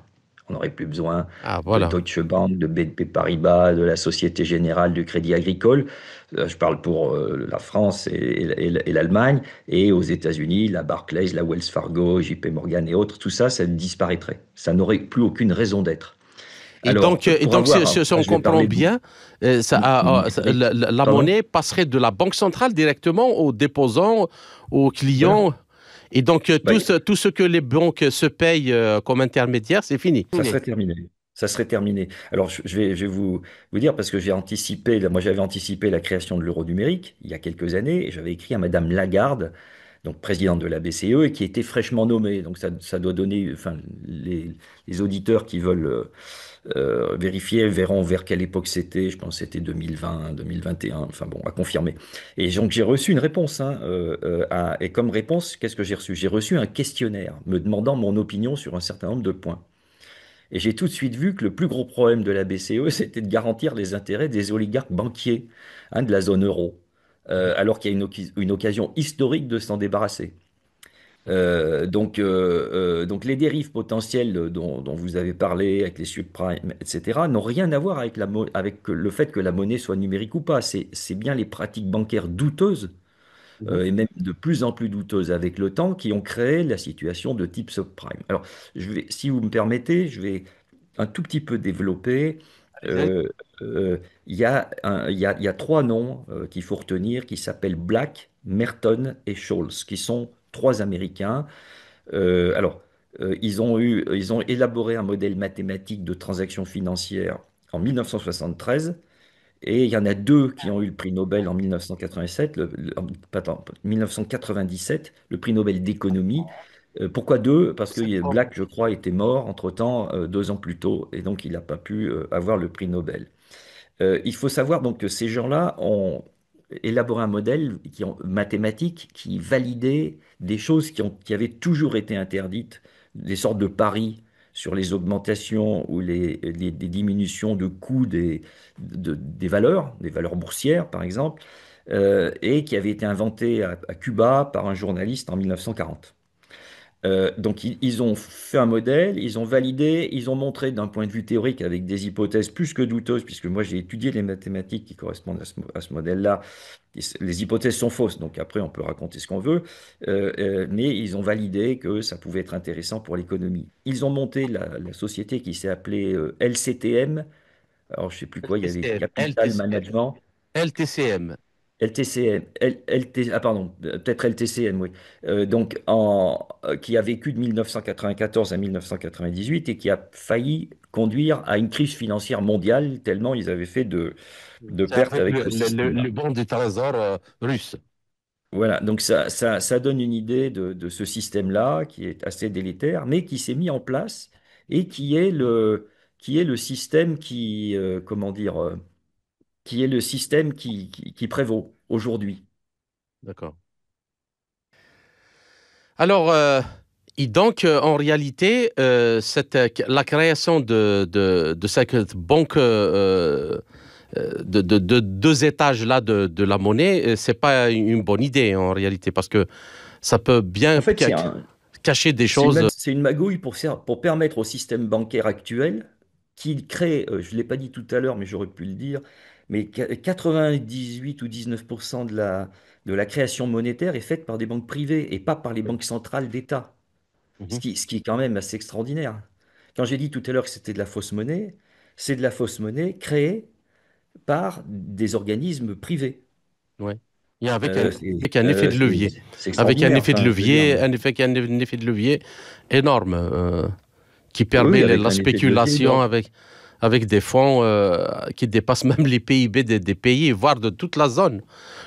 On n'aurait plus besoin Ah, de voilà. Deutsche Bank, de BNP Paribas, de la Société Générale du Crédit Agricole. Je parle pour la France et l'Allemagne. Et aux États-Unis, la Barclays, la Wells Fargo, JP Morgan et autres, tout ça, ça disparaîtrait. Ça n'aurait plus aucune raison d'être. Alors, Et pour donc avoir, si on je vais comprend parler de bien, numérique, la pardon? monnaie passerait de la banque centrale directement aux déposants, aux Voilà. clients. Et donc, Bah, tout ce que les banques se payent comme intermédiaire, c'est fini. ça serait terminé. Ça serait terminé. Alors, je vais vous dire, parce que j'ai anticipé, moi j'avais anticipé la création de l'euro numérique il y a quelques années, et j'avais écrit à Madame Lagarde, donc présidente de la BCE, et qui était fraîchement nommée. Donc ça doit donner, enfin, les auditeurs qui veulent vérifier verront vers quelle époque c'était. Je pense que c'était 2020, 2021, enfin bon, à confirmer. Et donc j'ai reçu une réponse, hein, et comme réponse, qu'est-ce que j'ai reçu? J'ai reçu un questionnaire me demandant mon opinion sur un certain nombre de points. Et j'ai tout de suite vu que le plus gros problème de la BCE, c'était de garantir les intérêts des oligarques banquiers, hein, de la zone euro, alors qu'il y a une occasion historique de s'en débarrasser. Donc les dérives potentielles dont vous avez parlé avec les subprimes, etc., n'ont rien à voir avec, avec le fait que la monnaie soit numérique ou pas. C'est bien les pratiques bancaires douteuses, Mhm. et même de plus en plus douteuses avec le temps, qui ont créé la situation de type subprime. Alors, si vous me permettez, je vais un tout petit peu développé. Allez. Euh, il y a trois noms qu'il faut retenir qui s'appellent Black, Merton et Scholes, qui sont trois Américains. Alors, ils ont élaboré un modèle mathématique de transactions financières en 1973. Et il y en a deux qui ont eu le prix Nobel en 1987, pardon, 1997, le prix Nobel d'économie. Pourquoi deux? Parce que Black, je crois, était mort entre-temps, 2 ans plus tôt, et donc il n'a pas pu avoir le prix Nobel. Il faut savoir donc que ces gens-là ont élaboré un modèle mathématique qui validait des choses qui avaient toujours été interdites, des sortes de paris sur les augmentations ou des diminutions de coûts des valeurs boursières par exemple, et qui avaient été inventées à Cuba par un journaliste en 1940. Donc ils ont fait un modèle, ils ont validé, ils ont montré d'un point de vue théorique avec des hypothèses plus que douteuses, puisque moi j'ai étudié les mathématiques qui correspondent à ce modèle-là. Les hypothèses sont fausses, donc après on peut raconter ce qu'on veut, mais ils ont validé que ça pouvait être intéressant pour l'économie. Ils ont monté la société qui s'est appelée LCTM, alors je sais plus quoi, il y avait LTCM, Capital Management. LTCM. LTCM, pardon, peut-être LTCM, oui. Qui a vécu de 1994 à 1998 et qui a failli conduire à une crise financière mondiale tellement ils avaient fait de C'est pertes avec avec ce le système-là. bon du trésor russe. Voilà, donc ça donne une idée de ce système-là qui est assez délétère, mais qui s'est mis en place et qui est le système comment dire, qui est le système qui prévaut aujourd'hui. D'accord. Alors, et donc, en réalité, la création de cette banque de deux étages là de la monnaie, c'est pas une bonne idée en réalité, parce que ça peut bien En fait, cacher des choses. c'est une magouille pour permettre au système bancaire actuel, qui crée, je ne l'ai pas dit tout à l'heure, mais j'aurais pu le dire, mais 98 ou 19% de la création monétaire est faite par des banques privées et pas par les Oui. banques centrales d'État, Mhm. ce qui est quand même assez extraordinaire. Quand j'ai dit tout à l'heure que c'était de la fausse monnaie, c'est de la fausse monnaie créée par des organismes privés. Ouais. Et Euh, c'est avec un effet de c'est- levier. c'est Avec un extraordinaire, effet de enfin, je veux dire. levier, un effet de levier énorme qui permet Oui, avec la un effet de levier. spéculation avec des fonds qui dépassent même les PIB des pays, voire de toute la zone.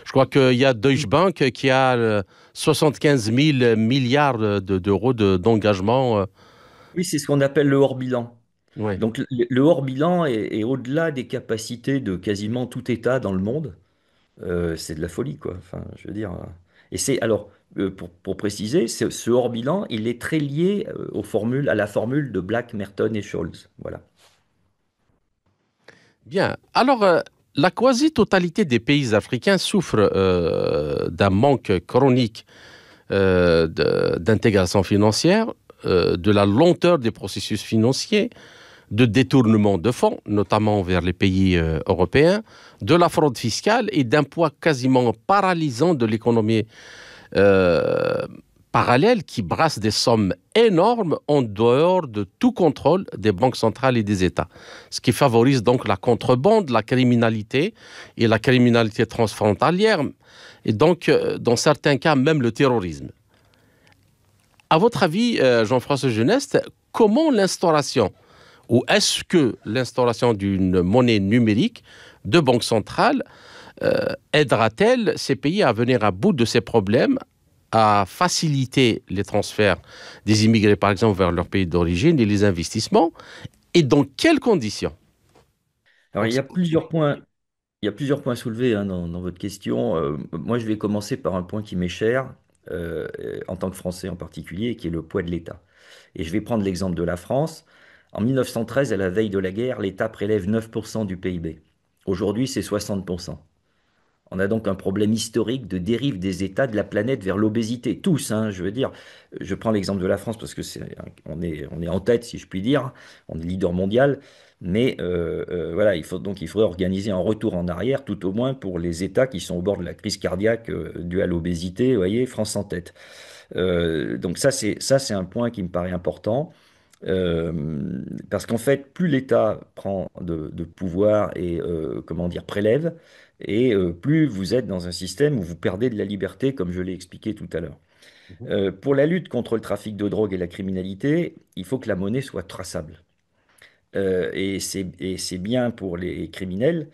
Je crois qu'il y a Deutsche Bank qui a 75 000 milliards d'euros d'engagement. Oui, c'est ce qu'on appelle le hors-bilan. Ouais. Donc le hors-bilan est au-delà des capacités de quasiment tout État dans le monde. C'est de la folie, quoi. Enfin, je veux dire. Et c'est alors pour préciser, ce hors-bilan, il est très lié à la formule de Black, Merton et Scholes. Voilà. Bien. Alors, la quasi-totalité des pays africains souffrent d'un manque chronique d'intégration financière, de la lenteur des processus financiers, de détournement de fonds, notamment vers les pays européens, de la fraude fiscale et d'un poids quasiment paralysant de l'économie euh, parallèle qui brasse des sommes énormes en dehors de tout contrôle des banques centrales et des États. Ce qui favorise donc la contrebande, la criminalité et la criminalité transfrontalière et donc, dans certains cas, même le terrorisme. À votre avis, Jean-François Geneste, comment l'instauration ou est-ce que l'instauration d'une monnaie numérique de banque centrale aidera-t-elle ces pays à venir à bout de ces problèmes, à faciliter les transferts des immigrés, par exemple, vers leur pays d'origine et les investissements? Et dans quelles conditions? Alors Donc, il y a plusieurs points soulevés hein, dans votre question. Moi, je vais commencer par un point qui m'est cher, en tant que Français en particulier, qui est le poids de l'État. Et je vais prendre l'exemple de la France. En 1913, à la veille de la guerre, l'État prélève 9% du PIB. Aujourd'hui, c'est 60%. On a donc un problème historique de dérive des États de la planète vers l'obésité. Tous, hein, je veux dire. Je prends l'exemple de la France parce que on est en tête, si je puis dire. On est leader mondial. Mais voilà, il faudrait organiser un retour en arrière, tout au moins pour les États qui sont au bord de la crise cardiaque due à l'obésité. Vous voyez, France en tête. Donc ça, c'est un point qui me paraît important. Parce qu'en fait, plus l'État prend de pouvoir et comment dire prélève, et plus vous êtes dans un système où vous perdez de la liberté, comme je l'ai expliqué tout à l'heure. Mhm. Pour la lutte contre le trafic de drogue et la criminalité, il faut que la monnaie soit traçable. Et c'est bien pour les criminels,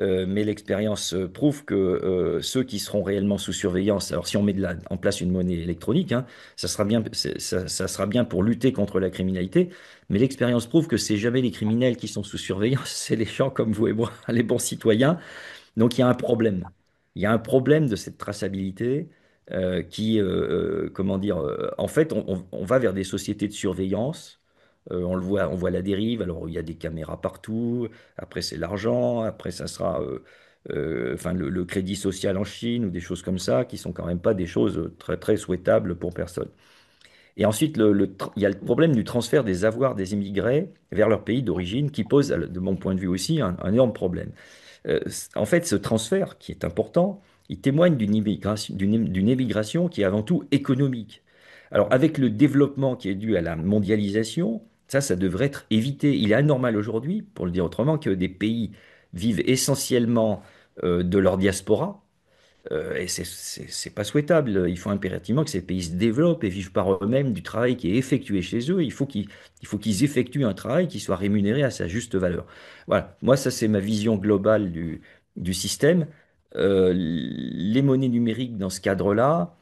mais l'expérience prouve que ceux qui seront réellement sous surveillance, alors si on met en place une monnaie électronique, hein, ça sera bien, ça sera bien pour lutter contre la criminalité, mais l'expérience prouve que c'est jamais les criminels qui sont sous surveillance, c'est les gens comme vous et moi, les bons citoyens. Donc il y a un problème. Il y a un problème de cette traçabilité comment dire, en fait, on va vers des sociétés de surveillance. On le voit, on voit la dérive. Alors il y a des caméras partout. Après c'est l'argent. Après ça sera, enfin le crédit social en Chine ou des choses comme ça qui sont quand même pas des choses très très souhaitables pour personne. Et ensuite, il y a le problème du transfert des avoirs des immigrés vers leur pays d'origine qui pose, de mon point de vue aussi, un énorme problème. En fait, ce transfert, qui est important, il témoigne d'une émigration qui est avant tout économique. Alors, avec le développement qui est dû à la mondialisation, ça devrait être évité. Il est anormal aujourd'hui, pour le dire autrement, que des pays vivent essentiellement de leur diaspora, et c'est pas souhaitable. Il faut impérativement que ces pays se développent et vivent par eux-mêmes du travail qui est effectué chez eux. Il faut qu'ils effectuent un travail qui soit rémunéré à sa juste valeur. Voilà. Moi, ça, c'est ma vision globale du système. Les monnaies numériques dans ce cadre-là,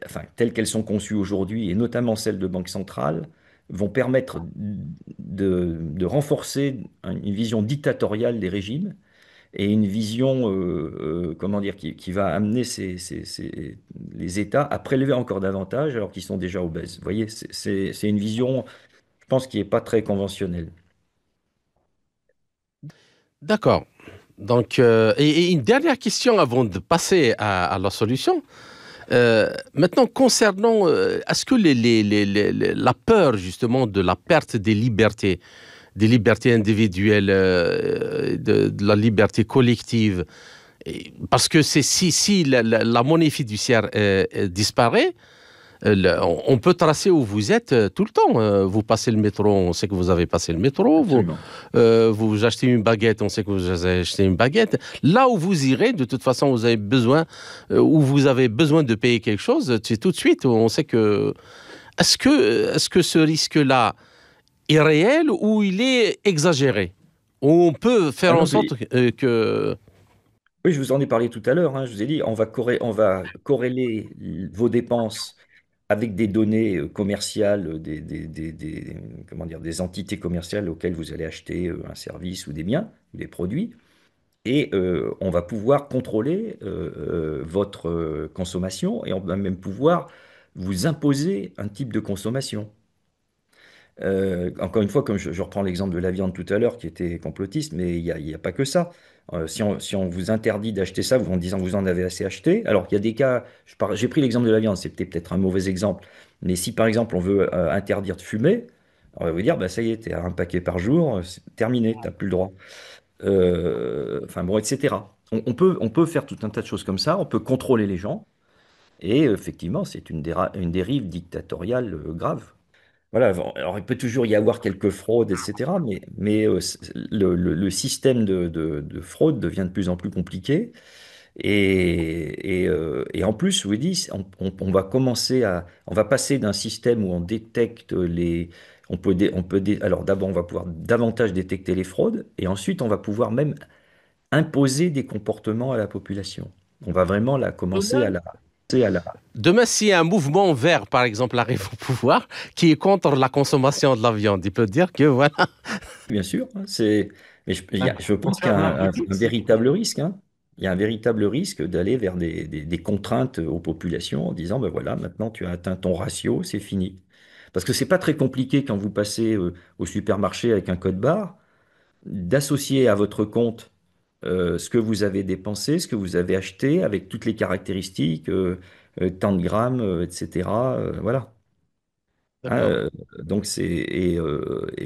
enfin, telles qu'elles sont conçues aujourd'hui, et notamment celles de banque centrale, vont permettre de renforcer une vision dictatoriale des régimes et une vision, comment dire, qui va amener les États à prélever encore davantage alors qu'ils sont déjà obèses. Vous voyez, c'est une vision, je pense, qui n'est pas très conventionnelle. D'accord. Donc, et une dernière question avant de passer à la solution. Maintenant, concernant, est-ce que la peur justement de la perte des libertés individuelles, de la liberté collective, parce que si la monnaie fiduciaire disparaît, on peut tracer où vous êtes tout le temps. Vous passez le métro, on sait que vous avez passé le métro. Absolument. Vous achetez une baguette, on sait que vous avez acheté une baguette. Là où vous irez, de toute façon, où vous avez besoin de payer quelque chose, c'est tout de suite. On sait que. Est-ce que ce risque-là est réel ou il est exagéré? Ou on peut Ah faire en non, sorte que. oui, je vous en ai parlé tout à l'heure, hein. Je vous ai dit, on va corréler vos dépenses avec des données commerciales, comment dire, des entités commerciales auxquelles vous allez acheter un service ou des biens, ou des produits. Et on va pouvoir contrôler votre consommation et on va même pouvoir vous imposer un type de consommation. Encore une fois, comme je reprends l'exemple de la viande tout à l'heure qui était complotiste, mais il y a pas que ça. Si on vous interdit d'acheter ça en disant vous en avez assez acheté, alors il y a des cas, j'ai pris l'exemple de la viande, c'est peut-être un mauvais exemple, mais si par exemple on veut interdire de fumer, on va vous dire, bah, ça y est, t'es à un paquet par jour, c'est terminé, t'as plus le droit. Enfin bon, etc. On peut faire tout un tas de choses comme ça, on peut contrôler les gens, et effectivement, c'est une dérive dictatoriale grave. Voilà, alors il peut toujours y avoir quelques fraudes, etc., mais le système de fraude devient de plus en plus compliqué. Et en plus, je vous dis, on va passer d'un système où on détecte alors d'abord, on va pouvoir davantage détecter les fraudes, et ensuite, on va pouvoir même imposer des comportements à la population. On va vraiment commencer à la. Demain, s'il y a un mouvement vert, par exemple, arrive au pouvoir, qui est contre la consommation de la viande, il peut dire que voilà. Bien sûr, hein, mais je pense qu'il y a un véritable risque, hein. Il y a un véritable risque d'aller vers des contraintes aux populations en disant, ben voilà, maintenant tu as atteint ton ratio, c'est fini. Parce que c'est pas très compliqué quand vous passez au supermarché avec un code barre, d'associer à votre compte ce que vous avez dépensé, ce que vous avez acheté, avec toutes les caractéristiques, tant de grammes, etc. Voilà. Hein, D'accord. donc et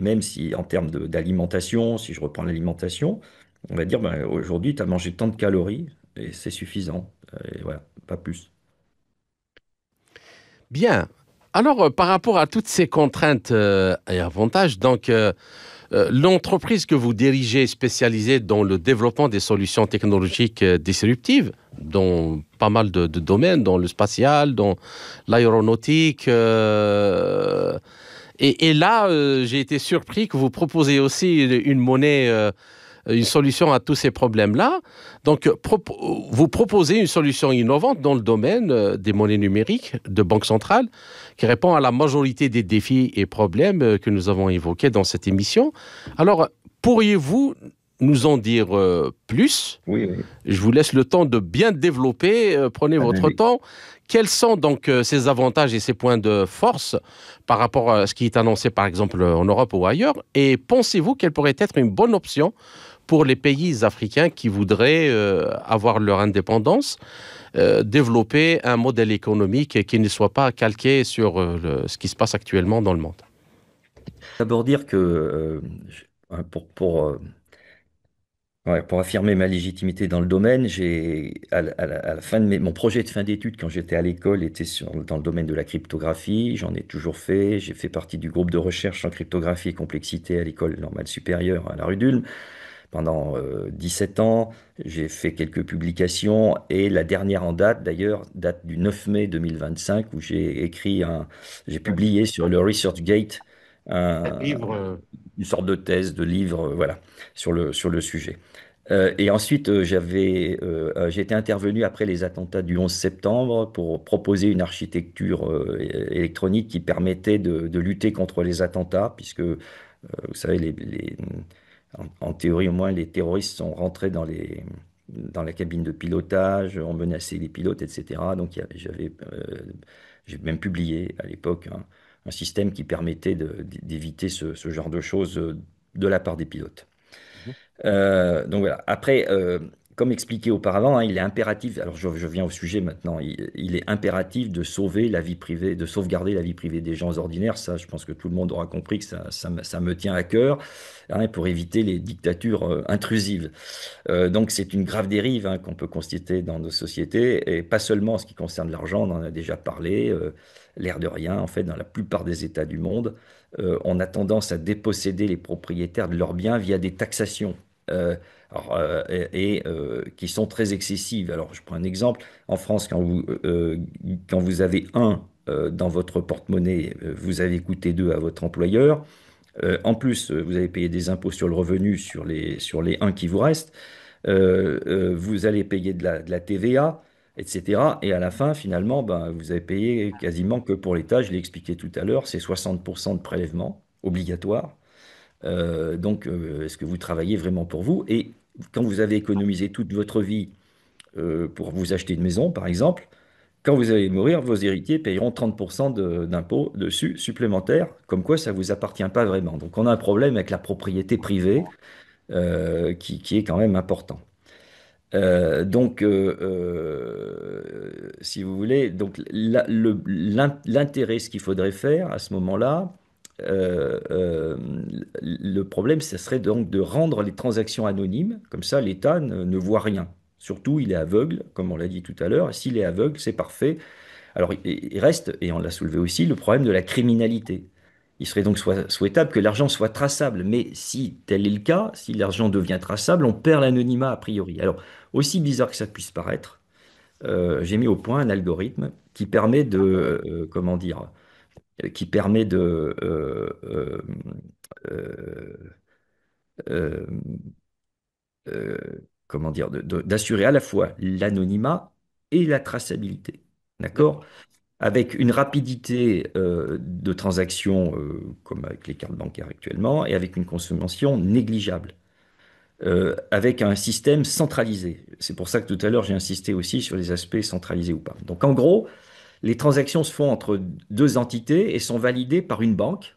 même si en termes d'alimentation, si je reprends l'alimentation, on va dire ben, aujourd'hui tu as mangé tant de calories et c'est suffisant. Et voilà, pas plus. Bien. Alors, par rapport à toutes ces contraintes et avantages, l'entreprise que vous dirigez est spécialisée dans le développement des solutions technologiques disruptives, dans pas mal de domaines, dans le spatial, dans l'aéronautique. Et là, j'ai été surpris que vous proposez aussi une monnaie, une solution à tous ces problèmes-là. Donc, vous proposez une solution innovante dans le domaine des monnaies numériques de Banque centrale qui répond à la majorité des défis et problèmes que nous avons évoqués dans cette émission. Alors, pourriez-vous nous en dire plus? Oui, oui. Je vous laisse le temps de bien développer. Prenez votre Allez. temps. Quels sont donc ces avantages et ces points de force par rapport à ce qui est annoncé, par exemple, en Europe ou ailleurs? Et pensez-vous qu'elle pourrait être une bonne option pour les pays africains qui voudraient avoir leur indépendance, développer un modèle économique qui ne soit pas calqué sur ce qui se passe actuellement dans le monde? D'abord dire que pour ouais, pour affirmer ma légitimité dans le domaine, à la fin de mon projet de fin d'études, quand j'étais à l'école, était dans le domaine de la cryptographie. J'en ai toujours fait. J'ai fait partie du groupe de recherche en cryptographie et complexité à l'école normale supérieure à la rue d'Ulm pendant 17 ans. J'ai fait quelques publications et la dernière en date, d'ailleurs, date du 9 mai 2025 où j'ai publié sur le ResearchGate un- Livre. une sorte de thèse, de livre, voilà, sur le sujet. Et ensuite, j'ai été intervenu après les attentats du 11 septembre pour proposer une architecture électronique qui permettait de lutter contre les attentats, puisque, vous savez, en théorie au moins, les terroristes sont rentrés dans la cabine de pilotage, ont menacé les pilotes, etc. Donc, j'ai même publié à l'époque un système qui permettait d'éviter ce genre de choses de la part des pilotes. Donc voilà. Après, comme expliqué auparavant, hein, il est impératif, alors je viens au sujet maintenant, il est impératif de sauver la vie privée, de sauvegarder la vie privée des gens ordinaires. Ça, je pense que tout le monde aura compris que ça me tient à cœur, hein, pour éviter les dictatures intrusives. Donc c'est une grave dérive, hein, qu'on peut constater dans nos sociétés, et pas seulement en ce qui concerne l'argent, on en a déjà parlé, l'air de rien, en fait, dans la plupart des États du monde, on a tendance à déposséder les propriétaires de leurs biens via des taxations. euh, qui sont très excessives. Alors, je prends un exemple. En France, quand vous avez un dans votre porte-monnaie, vous avez coûté deux à votre employeur. En plus, vous avez payé des impôts sur le revenu sur les un qui vous restent. Vous allez payer de la TVA, etc. Et à la fin, finalement, ben, vous avez payé quasiment que pour l'État. Je l'ai expliqué tout à l'heure, c'est 60% de prélèvement obligatoire. Donc, est-ce que vous travaillez vraiment pour vous? Et quand vous avez économisé toute votre vie pour vous acheter une maison, par exemple, quand vous allez mourir, vos héritiers payeront 30% d'impôts dessus supplémentaires, comme quoi ça ne vous appartient pas vraiment. Donc, on a un problème avec la propriété privée qui est quand même important. Si vous voulez, donc l'intérêt, ce qu'il faudrait faire à ce moment-là, euh, euh, le problème, ce serait donc de rendre les transactions anonymes. Comme ça, l'État ne voit rien. Surtout, il est aveugle, comme on l'a dit tout à l'heure. S'il est aveugle, c'est parfait. Alors, il reste, et on l'a soulevé aussi, le problème de la criminalité. Il serait donc souhaitable que l'argent soit traçable, mais si tel est le cas, si l'argent devient traçable, on perd l'anonymat a priori. Alors, aussi bizarre que ça puisse paraître, j'ai mis au point un algorithme qui permet comment dire, qui permet euh, euh, euh, comment dire, d'assurer à la fois l'anonymat et la traçabilité. D'accord? Avec une rapidité de transaction comme avec les cartes bancaires actuellement, et avec une consommation négligeable, avec un système centralisé. C'est pour ça que tout à l'heure j'ai insisté aussi sur les aspects centralisés ou pas. Donc en gros, les transactions se font entre deux entités et sont validées par une banque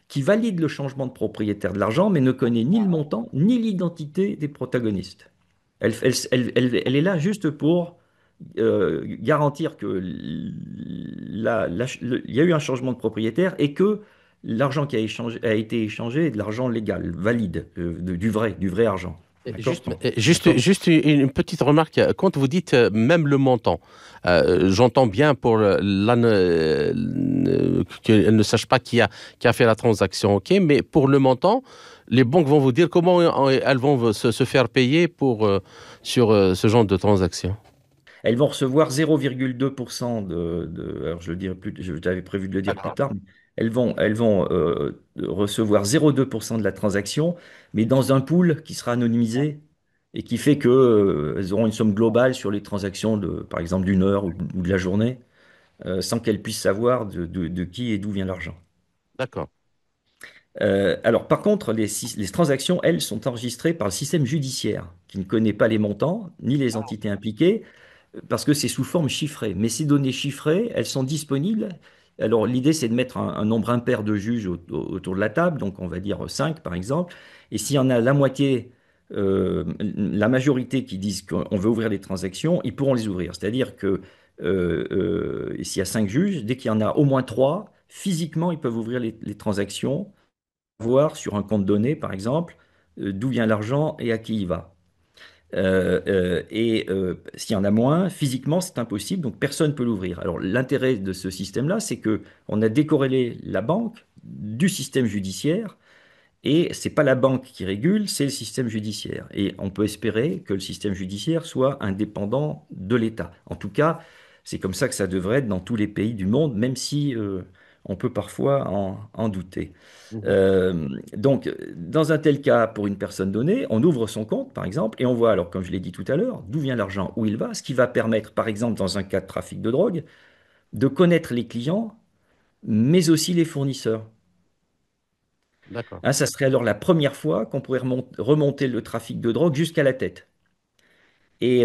qui valide le changement de propriétaire de l'argent, mais ne connaît ni le montant ni l'identité des protagonistes. Elle est là juste pour garantir que il y a eu un changement de propriétaire et que l'argent qui a été échangé est de l'argent légal, valide, du vrai argent. D'accord? D'accord? Juste une petite remarque. Quand vous dites même le montant, j'entends bien pour qu'elle ne sache pas qui a fait la transaction, ok, mais pour le montant, les banques vont vous dire comment elles vont se faire payer sur ce genre de transaction. Elles vont recevoir 0,2% alors je le dirai plus, j'avais prévu de le dire plus D'accord. tard, mais elles vont recevoir 0,2% de la transaction, mais dans un pool qui sera anonymisé et qui fait que, elles auront une somme globale sur les transactions par exemple, d'une heure ou de la journée, sans qu'elles puissent savoir de qui et d'où vient l'argent. D'accord. Alors, par contre, les transactions, elles, sont enregistrées par le système judiciaire, qui ne connaît pas les montants ni les entités impliquées, parce que c'est sous forme chiffrée. Mais ces données chiffrées, elles sont disponibles. Alors, l'idée, c'est de mettre un nombre impair de juges autour de la table, donc on va dire 5 par exemple. Et s'il y en a la moitié, la majorité qui disent qu'on veut ouvrir les transactions, ils pourront les ouvrir. C'est-à-dire que s'il y a 5 juges, dès qu'il y en a au moins 3, physiquement, ils peuvent ouvrir les transactions, voir sur un compte donné, par exemple, d'où vient l'argent et à qui il va. S'il y en a moins, physiquement, c'est impossible, donc personne ne peut l'ouvrir. Alors l'intérêt de ce système-là, c'est que on a décorrélé la banque du système judiciaire, et c'est pas la banque qui régule, c'est le système judiciaire. Et on peut espérer que le système judiciaire soit indépendant de l'État. En tout cas, c'est comme ça que ça devrait être dans tous les pays du monde, même si on peut parfois en douter. Mhm. Donc, dans un tel cas, pour une personne donnée, on ouvre son compte, par exemple, et on voit, alors comme je l'ai dit tout à l'heure, d'où vient l'argent, où il va, ce qui va permettre, par exemple, dans un cas de trafic de drogue, de connaître les clients, mais aussi les fournisseurs. D'accord. Hein, ça serait alors la première fois qu'on pourrait remonter le trafic de drogue jusqu'à la tête. Et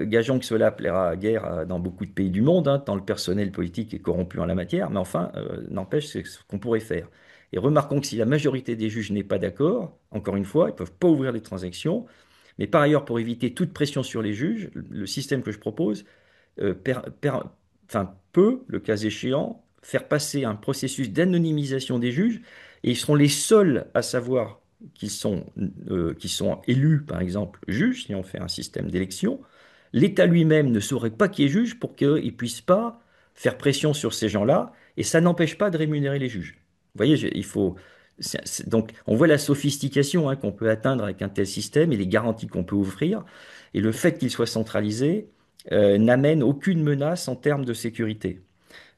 gageons que cela plaira guère dans beaucoup de pays du monde, hein, tant le personnel politique est corrompu en la matière, mais enfin, n'empêche, c'est ce qu'on pourrait faire. Et remarquons que si la majorité des juges n'est pas d'accord, encore une fois, ils ne peuvent pas ouvrir les transactions. Mais par ailleurs, pour éviter toute pression sur les juges, le système que je propose peut, le cas échéant, faire passer un processus d'anonymisation des juges, et ils seront les seuls à savoir qui sont élus, par exemple, juges, si on fait un système d'élection. L'État lui-même ne saurait pas qui est juge pour qu'il ne puisse pas faire pression sur ces gens-là, et ça n'empêche pas de rémunérer les juges. Vous voyez, il faut. Donc, on voit la sophistication, hein, qu'on peut atteindre avec un tel système et les garanties qu'on peut offrir. Et le fait qu'il soit centralisé n'amène aucune menace en termes de sécurité.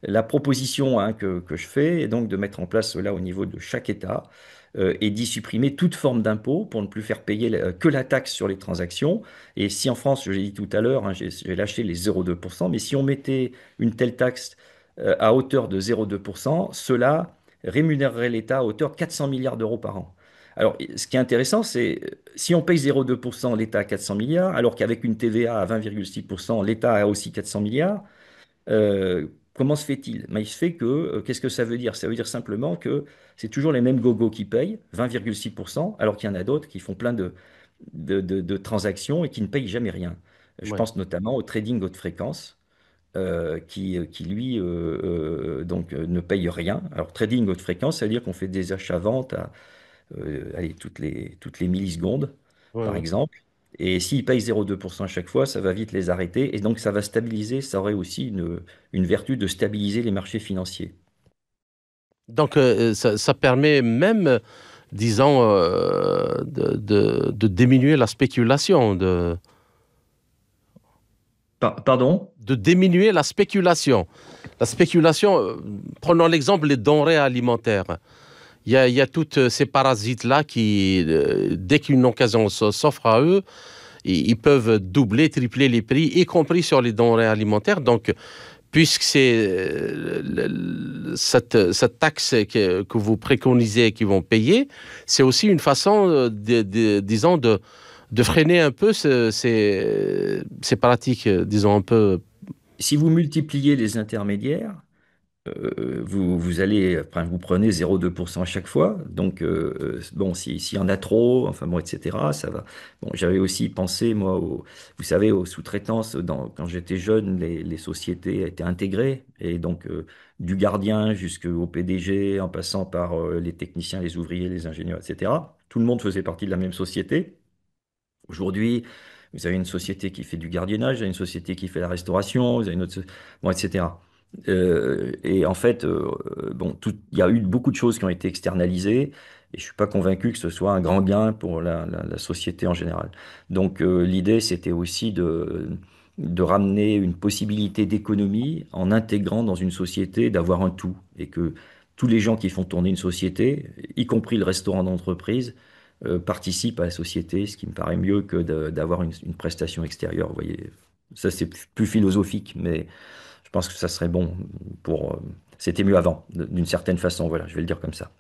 La proposition, hein, que je fais est donc de mettre en place cela au niveau de chaque État, et d'y supprimer toute forme d'impôt pour ne plus faire payer que la taxe sur les transactions. Et si en France, je l'ai dit tout à l'heure, hein, j'ai lâché les 0,2%, mais si on mettait une telle taxe à hauteur de 0,2%, cela rémunérerait l'État à hauteur de 400 milliards d'euros par an. Alors, ce qui est intéressant, c'est si on paye 0,2%, l'État a 400 milliards, alors qu'avec une TVA à 20,6%, l'État a aussi 400 milliards. Comment se fait-il? Mais il se fait que, qu'est-ce que ça veut dire? Ça veut dire simplement que c'est toujours les mêmes gogos qui payent, 20,6%, alors qu'il y en a d'autres qui font plein de transactions et qui ne payent jamais rien. Je Ouais. pense notamment au trading haute fréquence, qui lui, ne paye rien. Alors, trading haute fréquence, ça veut dire qu'on fait des achats-ventes à allez, toutes les millisecondes, Ouais, par ouais. exemple. Et s'ils payent 0,2% à chaque fois, ça va vite les arrêter. Et donc, ça va stabiliser, ça aurait aussi une vertu de stabiliser les marchés financiers. Donc, ça permet même, disons, de diminuer la spéculation, Pardon? de diminuer la spéculation. La spéculation, prenons l'exemple des denrées alimentaires. Il y a toutes ces parasites-là qui, dès qu'une occasion s'offre à eux, ils peuvent doubler, tripler les prix, y compris sur les denrées alimentaires. Donc, puisque c'est cette taxe que vous préconisez qu'ils vont payer, c'est aussi une façon, disons, de freiner un peu ces pratiques, disons, un peu. Si vous multipliez les intermédiaires, vous allez, enfin, vous prenez 0,2% à chaque fois. Donc, bon, s'il y en a trop, enfin bon, etc., ça va. Bon, j'avais aussi pensé, moi, vous savez, aux sous-traitances. Quand j'étais jeune, les sociétés étaient intégrées. Et donc, du gardien jusqu'au PDG, en passant par les techniciens, les ouvriers, les ingénieurs, etc., tout le monde faisait partie de la même société. Aujourd'hui, vous avez une société qui fait du gardiennage, vous avez une société qui fait la restauration, vous avez une autre, bon, etc. Et en fait, bon, il y a eu beaucoup de choses qui ont été externalisées, et je suis pas convaincu que ce soit un grand gain pour la société en général. Donc, l'idée, c'était aussi de ramener une possibilité d'économie en intégrant dans une société d'avoir un tout, et que tous les gens qui font tourner une société, y compris le restaurant d'entreprise, participent à la société, ce qui me paraît mieux que d'avoir une prestation extérieure. Vous voyez, ça c'est plus philosophique, mais je pense que ça serait bon pour. C'était mieux avant, d'une certaine façon. Voilà, je vais le dire comme ça.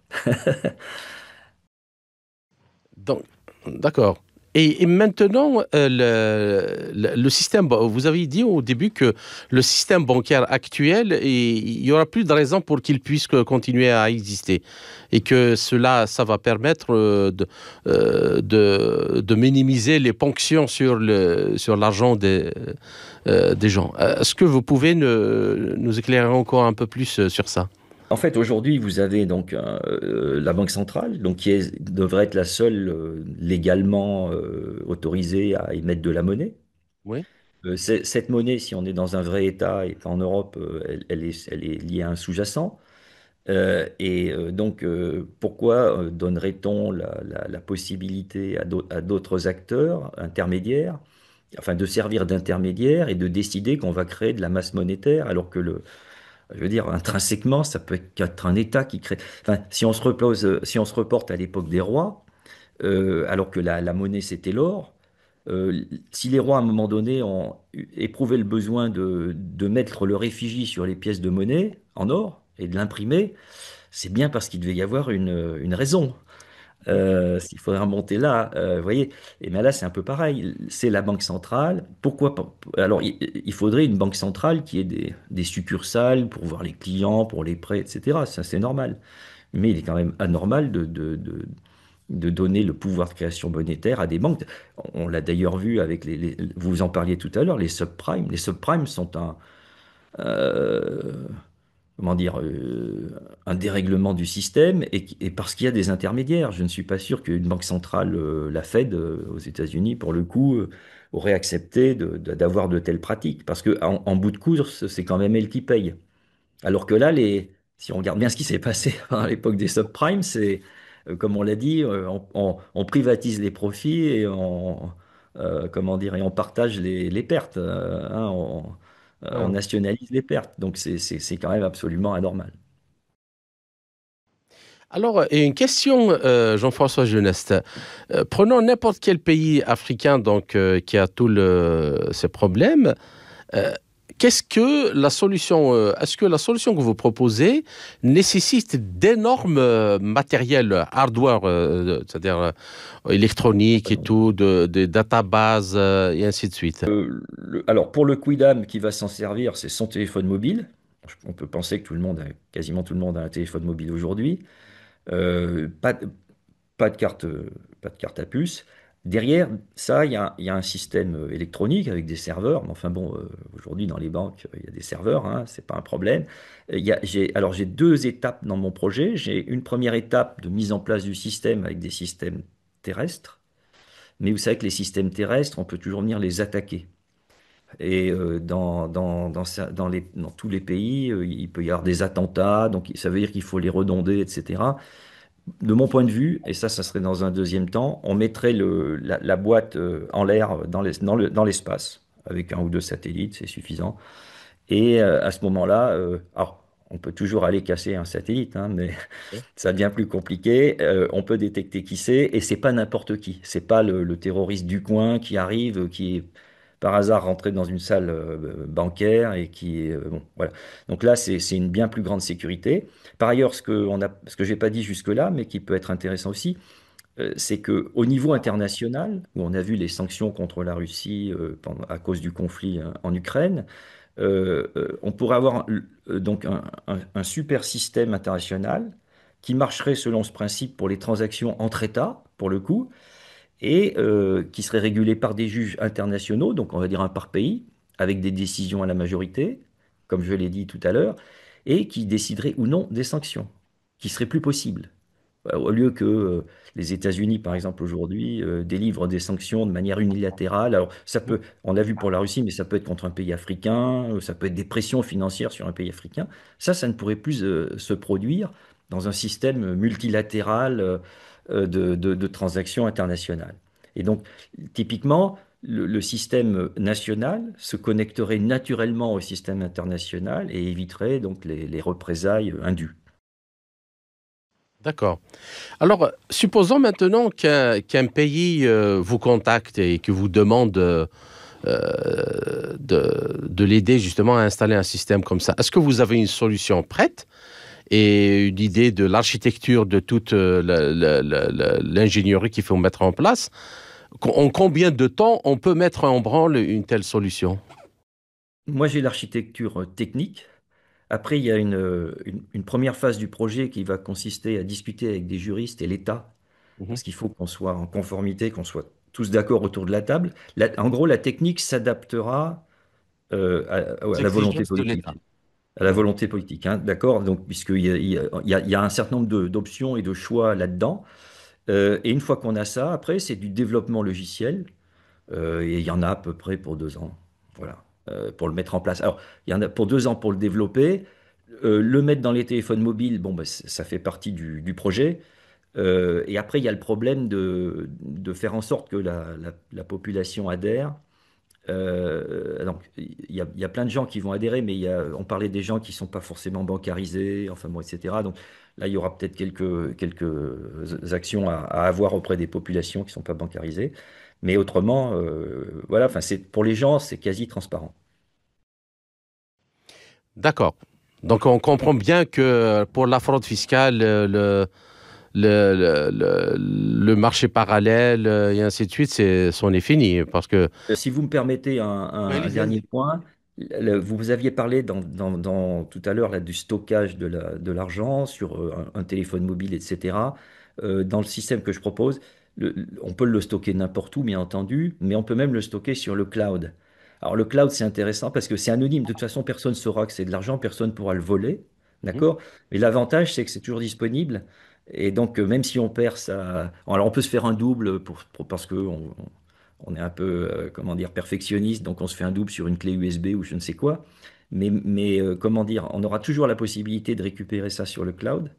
Donc, d'accord. Et maintenant, le système, vous avez dit au début que le système bancaire actuel, il n'y aura plus de raison pour qu'il puisse continuer à exister. Et que ça va permettre de minimiser les ponctions sur l'argent des gens. Est-ce que vous pouvez nous éclairer encore un peu plus sur ça? En fait, aujourd'hui, vous avez donc la Banque centrale, donc devrait être la seule légalement autorisée à émettre de la monnaie. Oui. Cette monnaie, si on est dans un vrai État et pas en Europe, elle est liée à un sous-jacent. Pourquoi donnerait-on la possibilité à d'autres acteurs intermédiaires, enfin de servir d'intermédiaires et de décider qu'on va créer de la masse monétaire, alors que je veux dire, intrinsèquement, ça peut être un État qui crée. Enfin, si on se reporte à l'époque des rois, alors que la monnaie c'était l'or, si les rois à un moment donné ont éprouvé le besoin de mettre leur effigie sur les pièces de monnaie en or et de l'imprimer, c'est bien parce qu'il devait y avoir une raison. S'il faudrait remonter là, vous voyez, et bien là c'est un peu pareil. C'est la banque centrale. Pourquoi pas? Alors il faudrait une banque centrale qui ait des succursales pour voir les clients, pour les prêts, etc. Ça c'est normal. Mais il est quand même anormal de donner le pouvoir de création monétaire à des banques. On l'a d'ailleurs vu avec vous en parliez tout à l'heure, les subprimes. Les subprimes sont euh, comment dire, un dérèglement du système et parce qu'il y a des intermédiaires. Je ne suis pas sûr qu'une banque centrale, la Fed aux États-Unis, pour le coup, aurait accepté d'avoir de telles pratiques. Parce que en bout de course, c'est quand même elle qui paye. Alors que là, si on regarde bien ce qui s'est passé à l'époque des subprimes, c'est, comme on l'a dit, on privatise les profits et comment dire, et on partage les pertes. Hein, on Ah. nationalise les pertes. Donc c'est quand même absolument anormal. Alors, et une question, Jean-François Geneste. Prenons n'importe quel pays africain donc, qui a tous ces problèmes. Euh, est-ce que la solution que vous proposez nécessite d'énormes matériels, hardware, c'est-à-dire électronique et tout, des databases et ainsi de suite? Alors pour le Quidam qui va s'en servir, c'est son téléphone mobile. On peut penser que quasiment tout le monde a un téléphone mobile aujourd'hui. Pas, pas de carte, pas de carte à puce. Derrière ça, il y a un système électronique avec des serveurs. Mais enfin bon, aujourd'hui dans les banques, il y a des serveurs, hein, c'est pas un problème. Alors j'ai deux étapes dans mon projet. J'ai une première étape de mise en place du système avec des systèmes terrestres. Mais vous savez que les systèmes terrestres, on peut toujours venir les attaquer. Et dans tous les pays, il peut y avoir des attentats, donc ça veut dire qu'il faut les redonder, etc. De mon point de vue, et ça serait dans un deuxième temps, on mettrait la boîte en l'air dans l'espace, avec un ou deux satellites, c'est suffisant. Et à ce moment-là, alors, on peut toujours aller casser un satellite, hein, mais ça devient plus compliqué. On peut détecter qui c'est, et c'est pas n'importe qui. C'est pas le terroriste du coin qui arrive, qui est par hasard rentré dans une salle bancaire et qui est bon, voilà. Donc là, c'est une bien plus grande sécurité. Par ailleurs, ce que j'ai pas dit jusque-là, mais qui peut être intéressant aussi, c'est que au niveau international, où on a vu les sanctions contre la Russie à cause du conflit hein, en Ukraine, on pourrait avoir donc un super système international qui marcherait selon ce principe pour les transactions entre États, pour le coup, et qui serait régulé par des juges internationaux, donc on va dire un par pays, avec des décisions à la majorité, comme je l'ai dit tout à l'heure, et qui déciderait ou non des sanctions, qui seraient plus possibles. Au lieu que les États-Unis, par exemple, aujourd'hui, délivrent des sanctions de manière unilatérale. Alors, ça peut, on l'a vu pour la Russie, mais ça peut être contre un pays africain, ça peut être des pressions financières sur un pays africain. Ça ne pourrait plus se produire dans un système multilatéral de transactions internationales. Et donc, typiquement, le système national se connecterait naturellement au système international et éviterait donc les représailles indues. D'accord. Alors, supposons maintenant qu'un pays vous contacte et que vous demande de l'aider justement à installer un système comme ça. Est-ce que vous avez une solution prête et une idée de l'architecture de toute l'ingénierie qu'il faut mettre en place? En combien de temps on peut mettre en branle une telle solution? Moi, j'ai l'architecture technique. Après, il y a une première phase du projet qui va consister à discuter avec des juristes et l'État, Mhm. parce qu'il faut qu'on soit en conformité, qu'on soit tous d'accord autour de la table. En gros, la technique s'adaptera Aux à la volonté exigences de l'État. politique. À la volonté politique, hein, d'accord? Donc, puisqu'il y a un certain nombre d'options et de choix là-dedans. Et une fois qu'on a ça, après, c'est du développement logiciel. Et il y en a à peu près pour 2 ans. Voilà, pour le mettre en place. Alors, il y en a pour 2 ans pour le développer. Le mettre dans les téléphones mobiles, bon, bah, ça fait partie du projet. Et après, il y a le problème de faire en sorte que la population adhère. Donc, il y a plein de gens qui vont adhérer, mais on parlait des gens qui ne sont pas forcément bancarisés, enfin bon, etc. Donc là, il y aura peut-être quelques actions à avoir auprès des populations qui ne sont pas bancarisées. Mais autrement, voilà, enfin, pour les gens, c'est quasi transparent. D'accord. Donc on comprend bien que pour la fraude fiscale, le marché parallèle et ainsi de suite, c'en est fini. Parce que... Si vous me permettez Oui, un allez-y, dernier allez-y. point, vous aviez parlé tout à l'heure là, du stockage de l'argent sur un téléphone mobile, etc. Dans le système que je propose, on peut le stocker n'importe où, bien entendu, mais on peut même le stocker sur le cloud. Alors le cloud, c'est intéressant parce que c'est anonyme. De toute façon, personne ne saura que c'est de l'argent, personne ne pourra le voler. Mhm. D'accord? Mais l'avantage, c'est que c'est toujours disponible. Et donc, même si on perd ça. Alors, on peut se faire un double parce que on est un peu, comment dire, perfectionniste, donc on se fait un double sur une clé USB ou je ne sais quoi. Mais comment dire, on aura toujours la possibilité de récupérer ça sur le cloud,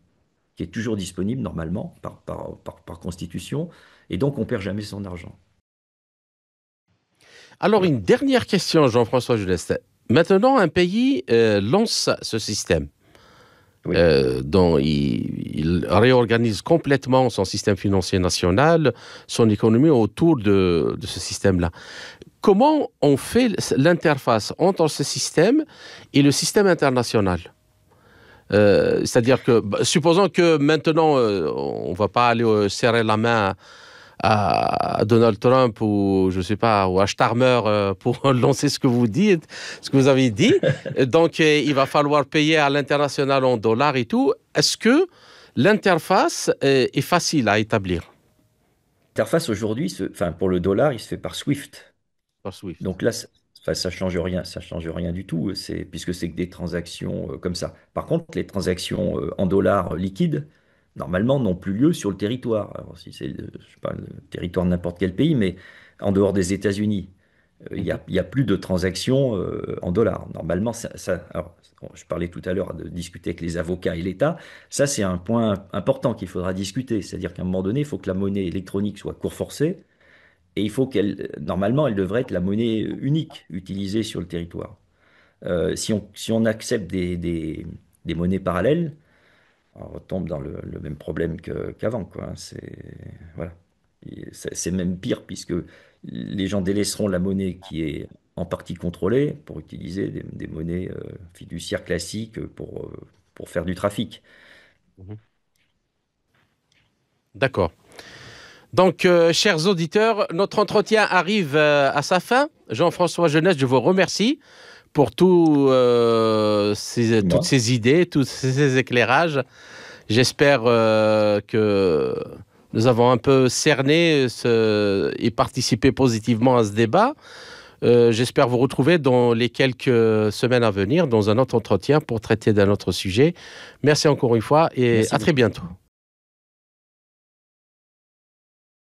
qui est toujours disponible normalement par constitution, et donc on perd jamais son argent. Alors, Voilà. une dernière question, Jean-François Juneste. Maintenant, un pays lance ce système, Oui. dont il réorganise complètement son système financier national, son économie autour de ce système-là. Comment on fait l'interface entre ce système et le système international? C'est-à-dire que, supposons que maintenant, on ne va pas aller serrer la main à Donald Trump ou, je sais pas, ou à Starmer pour lancer ce que vous dites, ce que vous avez dit. Donc, il va falloir payer à l'international en dollars et tout. Est-ce que l'interface est facile à établir L'interface aujourd'hui, enfin, pour le dollar, il se fait par SWIFT. par Swift? Donc là, enfin, ça change rien du tout, puisque c'est que des transactions comme ça. Par contre, les transactions en dollars liquides, normalement, n'ont plus lieu sur le territoire. Alors, si c'est, je sais pas, le territoire de n'importe quel pays, mais en dehors des États-Unis, Mhm, il y a plus de transactions en dollars. Normalement, alors, bon, je parlais tout à l'heure de discuter avec les avocats et l'État. Ça, c'est un point important qu'il faudra discuter. C'est-à-dire qu'à un moment donné, il faut que la monnaie électronique soit court forcée. Et il faut normalement, elle devrait être la monnaie unique utilisée sur le territoire. Si on accepte des monnaies parallèles, on retombe dans le même problème qu'avant, quoi, hein. Voilà. C'est même pire puisque les gens délaisseront la monnaie qui est en partie contrôlée pour utiliser des monnaies fiduciaires classiques pour faire du trafic. mhm. D'accord. Donc, chers auditeurs, notre entretien arrive à sa fin. Jean-François Jeunesse, je vous remercie pour C'est toutes moi. ces idées, tous ces éclairages. J'espère que nous avons un peu cerné et participé positivement à ce débat. J'espère vous retrouver dans les quelques semaines à venir dans un autre entretien pour traiter d'un autre sujet. Merci encore une fois et Merci à très beaucoup. bientôt.